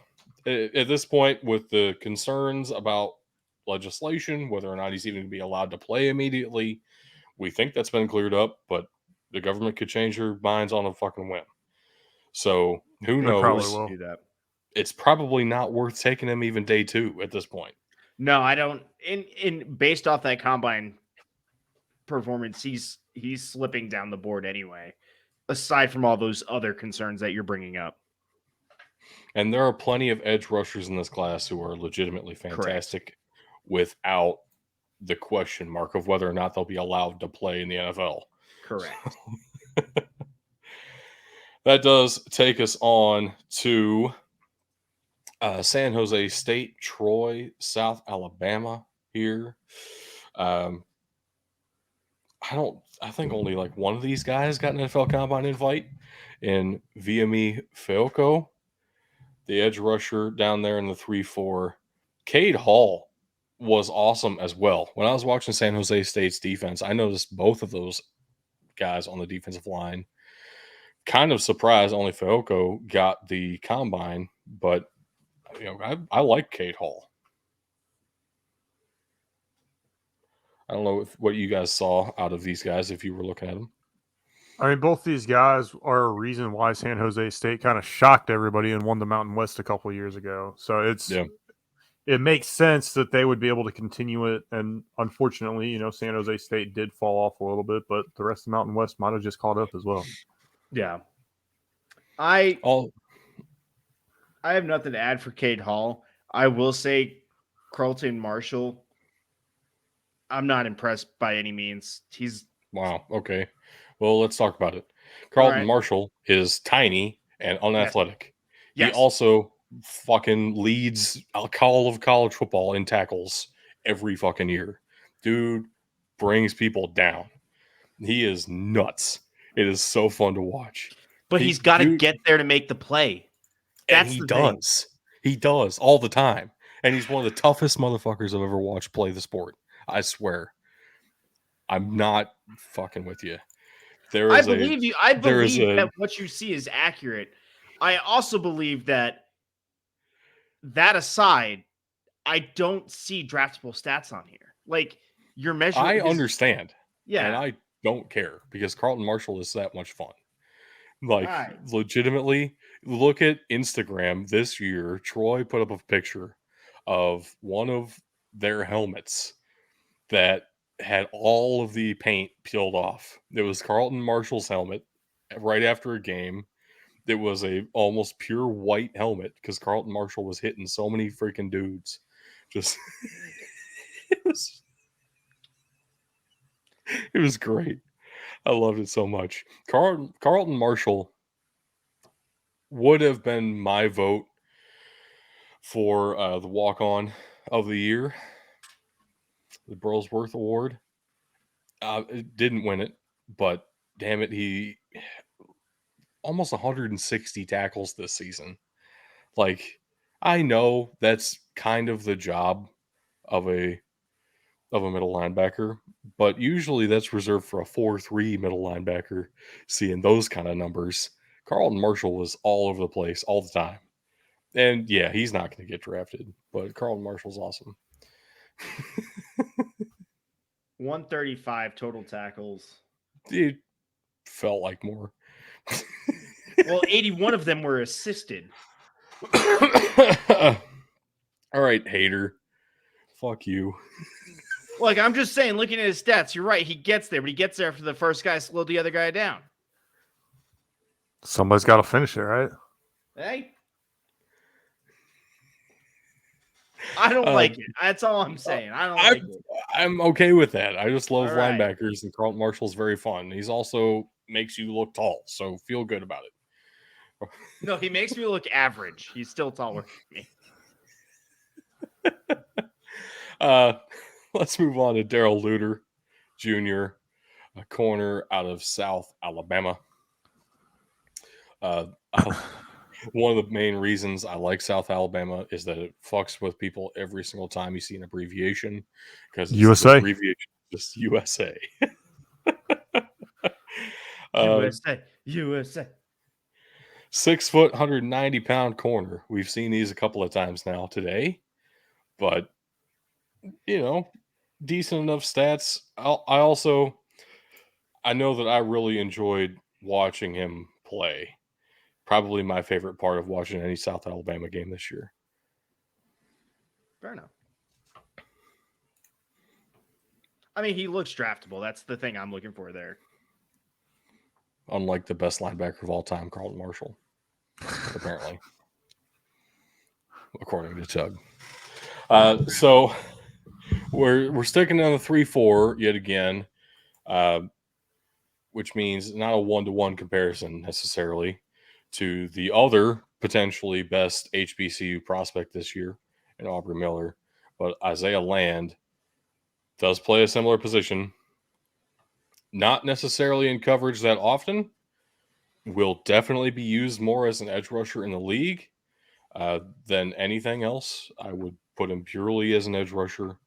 At this point, with the concerns about legislation, whether or not he's even going to be allowed to play immediately, we think that's been cleared up, but the government could change their minds on a fucking whim. So who knows? Probably will. Do that. It's probably not worth taking him even day 2 at this point. No, I don't. In based off that combine performance, he's slipping down the board anyway. Aside from all those other concerns that you're bringing up. And there are plenty of edge rushers in this class who are legitimately fantastic without the question mark of whether or not they'll be allowed to play in the NFL. Correct. That does take us on to San Jose State, Troy, South Alabama here. I think only like one of these guys got an NFL Combine invite in Viami Feoko, the edge rusher down there in the 3-4. Cade Hall was awesome as well. When I was watching San Jose State's defense, I noticed both of those guys on the defensive line. Kind of surprised only Feoko got the combine, but I like Cade Hall. I don't know what you guys saw out of these guys if you were looking at them. I mean, both these guys are a reason why San Jose State kind of shocked everybody and won the Mountain West a couple of years ago. So it makes sense that they would be able to continue it. And unfortunately, San Jose State did fall off a little bit, but the rest of the Mountain West might have just caught up as well. Yeah. I have nothing to add for Cade Hall. I will say Carlton Marshall, I'm not impressed by any means. Wow. Okay. Well, let's talk about it. Carlton Marshall is tiny and unathletic. Yes. He also fucking leads all of college football in tackles every fucking year. Dude brings people down. He is nuts. It is so fun to watch. But he's got to get there to make the play. And That's he the thing. does. He does all the time. And he's one of the toughest motherfuckers I've ever watched play the sport. I swear. I'm not fucking with you. I believe you. I believe a, that what you see is accurate. I also believe that aside, I don't see draftable stats on here. Like you're measuring. I understand. Yeah. And I don't care because Carlton Martial is that much fun. Like, Right. legitimately, look at Instagram this year. Troy put up a picture of one of their helmets that had all of the paint peeled off. It was Carlton Martial's helmet right after a game. It was a almost pure white helmet because Carlton Martial was hitting so many freaking dudes. Just it was great. I loved it so much. Carlton Martial would have been my vote for the walk-on of the year, the Burlsworth Award. It didn't win it, but damn it, he almost 160 tackles this season. Like, I know that's kind of the job of a middle linebacker, but usually that's reserved for a 4-3 middle linebacker. Seeing those kind of numbers, Carlton Martial was all over the place all the time. And yeah, he's not going to get drafted, but Carlton Martial's awesome. 135 total tackles. It felt like more. Well, 81 of them were assisted. All right, hater. Fuck you. Like, I'm just saying, looking at his stats, you're right. He gets there, but he gets there after the first guy slowed the other guy down. Somebody's got to finish it, right? Hey. I don't like it. That's all I'm saying. I don't like it. I'm okay with that. I just love right. linebackers, and Carlton Martial's very fun. He's also makes you look tall, so feel good about it. No, he makes me look average. He's still taller than me. Let's move on to Darrell Luter Jr., a corner out of South Alabama. One of the main reasons I like South Alabama is that it fucks with people every single time you see an abbreviation, because USA. Abbreviation just USA. USA. 6 foot, 190-pound corner. We've seen these a couple of times now today, but decent enough stats. I know that I really enjoyed watching him play. Probably my favorite part of watching any South Alabama game this year. Fair enough. I mean, he looks draftable. That's the thing I'm looking for there. Unlike the best linebacker of all time, Carlton Martial, apparently, according to Tug. So we're sticking on the 3-4 yet again, which means not a 1-to-1 comparison necessarily to the other potentially best HBCU prospect this year in Aubrey Miller, but Isaiah Land does play a similar position. Not necessarily in coverage that often. Will definitely be used more as an edge rusher in the league than anything else. I would put him purely as an edge rusher,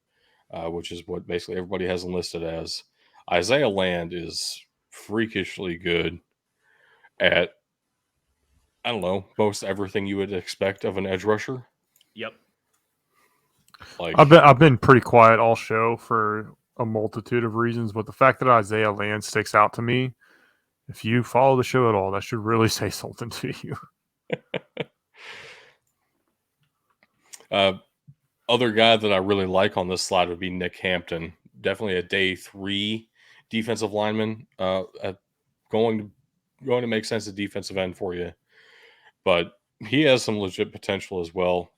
which is what basically everybody has him listed as. Isaiah Land is freakishly good at, I don't know, most everything you would expect of an edge rusher. Yep. Like, I've been pretty quiet all show for a multitude of reasons, but the fact that Isaiah Land sticks out to me, if you follow the show at all, that should really say something to you. Other guy that I really like on this slide would be Nick Hampton. Definitely a day 3 defensive lineman. Going to make sense at defensive end for you. But he has some legit potential as well.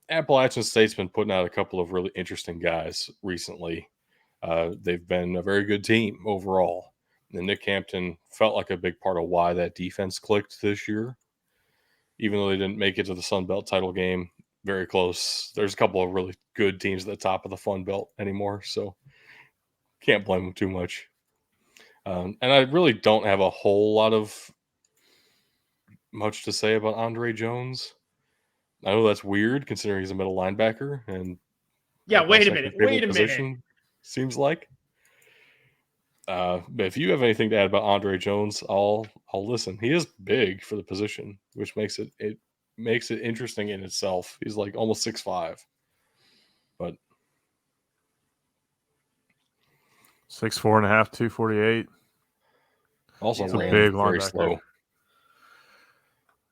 Appalachian State's been putting out a couple of really interesting guys recently. They've been a very good team overall. And Nick Hampton felt like a big part of why that defense clicked this year. Even though they didn't make it to the Sun Belt title game, very close. There's a couple of really good teams at the top of the Fun Belt anymore. So Can't blame him too much. And I really don't have a whole lot of much to say about Andre Jones. I know that's weird considering he's a middle linebacker and Yeah, like my wait a second minute. favorite Wait a minute. position, seems like. But if you have anything to add about Andre Jones, I'll listen. He is big for the position, which makes it makes it interesting in itself. He's like almost 6'5", but 6'4.5", 248. also He's a ran big very linebacker. slow.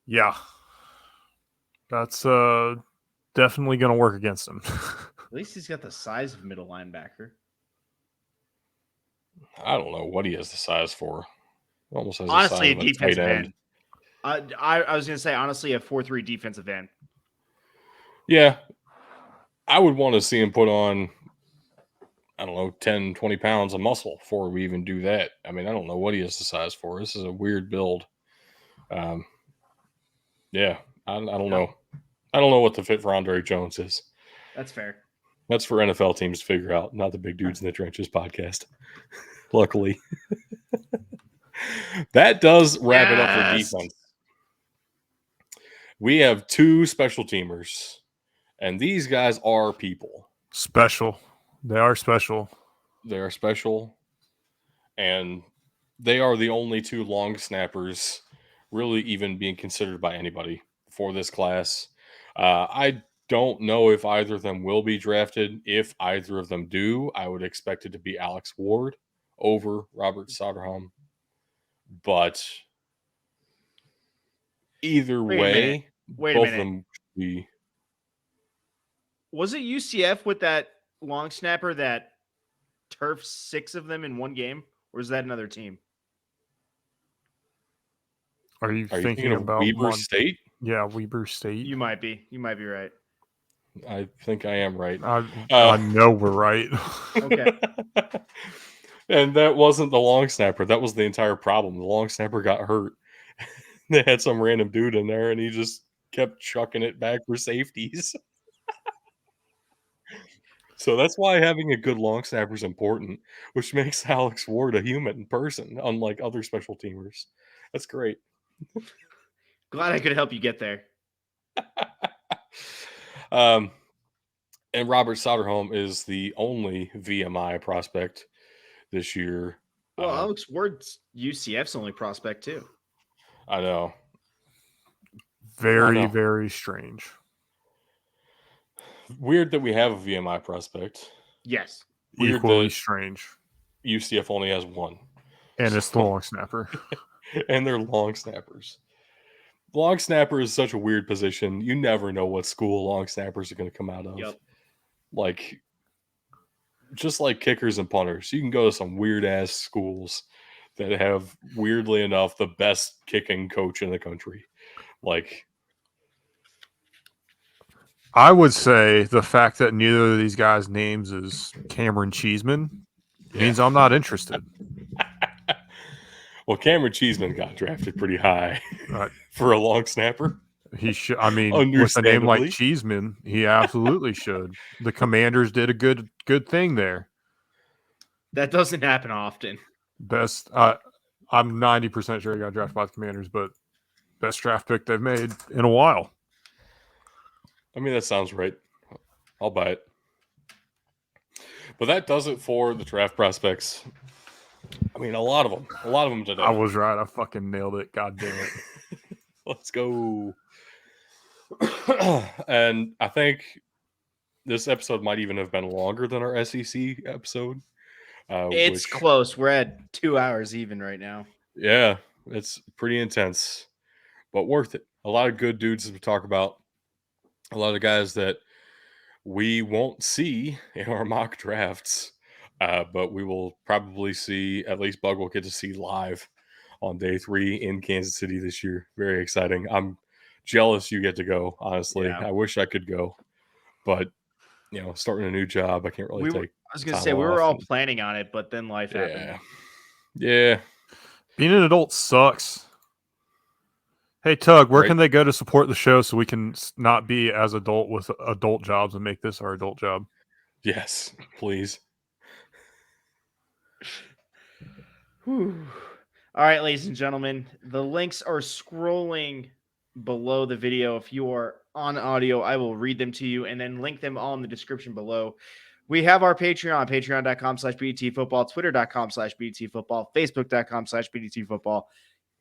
Yeah, that's definitely going to work against him. At least he's got the size of middle linebacker. I don't know what he has the size for. Almost has Honestly, a the size of a tight defensive end. end. I was going to say, honestly, a 4-3 defensive end. Yeah, I would want to see him put on, I don't know, 10, 20 pounds of muscle before we even do that. I mean, I don't know what he has the size for. This is a weird build. Yeah, I don't know. I don't know what the fit for Andre Jones is. That's fair. That's for NFL teams to figure out, not the Big Dudes in the Trenches podcast. Luckily. That does wrap it up for defense. We have 2 special teamers, and these guys are people. Special. They are special. They are special, and they are the only 2 long snappers really even being considered by anybody for this class. I don't know if either of them will be drafted. If either of them do, I would expect it to be Alex Ward over Robert Soderholm. But either way, Wait both a of minute. them should be. Was it UCF with that long snapper that turfed 6 of them in one game? Or is that another team? Are you Are you thinking thinking of about Weber State? Yeah, Weber State. You might be. You might be right. I think I am right. I know we're right. Okay. And that wasn't the long snapper. That was the entire problem. The long snapper got hurt. They had some random dude in there, and he just kept chucking it back for safeties. So that's why having a good long snapper is important, which makes Alex Ward a human person, unlike other special teamers. That's great. Glad I could help you get there. And Robert Soderholm is the only VMI prospect this year. Well, Alex Ward's UCF's only prospect too. I know. Very, very strange. Weird that we have a VMI prospect. Yes. Weird Equally that strange. UCF only has one. And it's the long snapper. And they're long snappers. Long snapper is such a weird position. You never know what school long snappers are going to come out of. Yep. Like, just like kickers and punters, you can go to some weird ass schools that have, weirdly enough, the best kicking coach in the country. Like, I would say the fact that neither of these guys' names is Cameron Cheeseman means I'm not interested. Well, Cameron Cheeseman got drafted pretty high for a long snapper. He should. I mean, with a name like Cheeseman, he absolutely should. The Commanders did a good thing there. That doesn't happen often. Best. I'm 90% sure he got drafted by the Commanders, but best draft pick they've made in a while. I mean, that sounds right. I'll buy it. But that does it for the draft prospects. I mean, a lot of them today. I was right. I fucking nailed it. God damn it. Let's go. And I think this episode might even have been longer than our SEC episode. It's close. We're at 2 hours even right now. Yeah, it's pretty intense, but worth it. A lot of good dudes to talk about. A lot of guys that we won't see in our mock drafts, but we will probably see, at least Bug will get to see live on day 3 in Kansas City this year. Very exciting. I'm jealous you get to go, honestly. Yeah. I wish I could go, but starting a new job, I can't really take. I was going to say, we were all planning on it, but then life happened. Yeah. Being an adult sucks. Hey, Tug, where can they go to support the show so we can not be as adult with adult jobs and make this our adult job? Yes, please. Whew. All right, ladies and gentlemen, the links are scrolling below the video. If you are on audio, I will read them to you and then link them all in the description below. We have our Patreon, patreon.com/BDTfootball, twitter.com/BDTfootball, facebook.com/BDTfootball,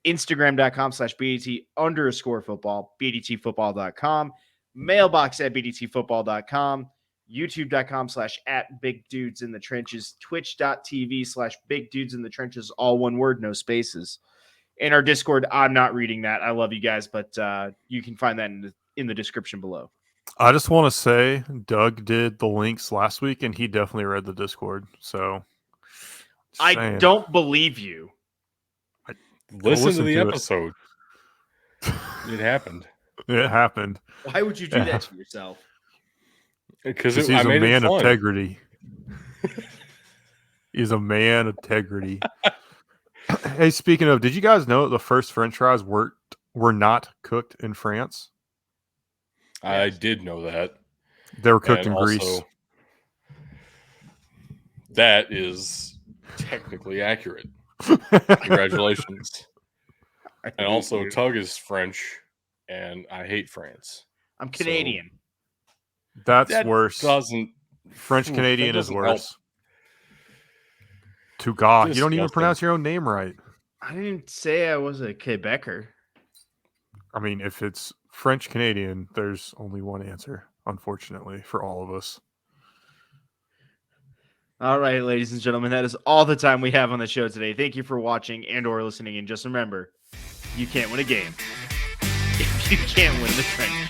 instagram.com/BDT_football, BDTfootball.com, mailbox@BDTfootball.com, youtube.com/@BigDudesInTheTrenches, twitch.tv/BigDudesInTheTrenches, all one word, no spaces. In our Discord, I'm not reading that. I love you guys, but you can find that in the description below. I just want to say Doug did the links last week, and he definitely read the Discord. So I don't believe you. Listen to the to it. episode. It happened. It happened. Why would you do that to yourself? Because He's I a made man it of fun. integrity. He's a man of integrity. Hey, speaking of, did you guys know the first French fries were not cooked in France? I did know that. They were cooked And in Greece. also, that is technically accurate. Congratulations. And also, Tug is French, and I hate France. I'm Canadian. That's That worse. Doesn't French Canadian that is doesn't worse. To God, you don't even Disgusting. pronounce your own name right. I didn't say I was a Quebecer. I mean, if it's French Canadian, there's only one answer, unfortunately, for all of us. All right, ladies and gentlemen, that is all the time we have on the show today. Thank you for watching and or listening. And just remember, you can't win a game if you can't win the trenches.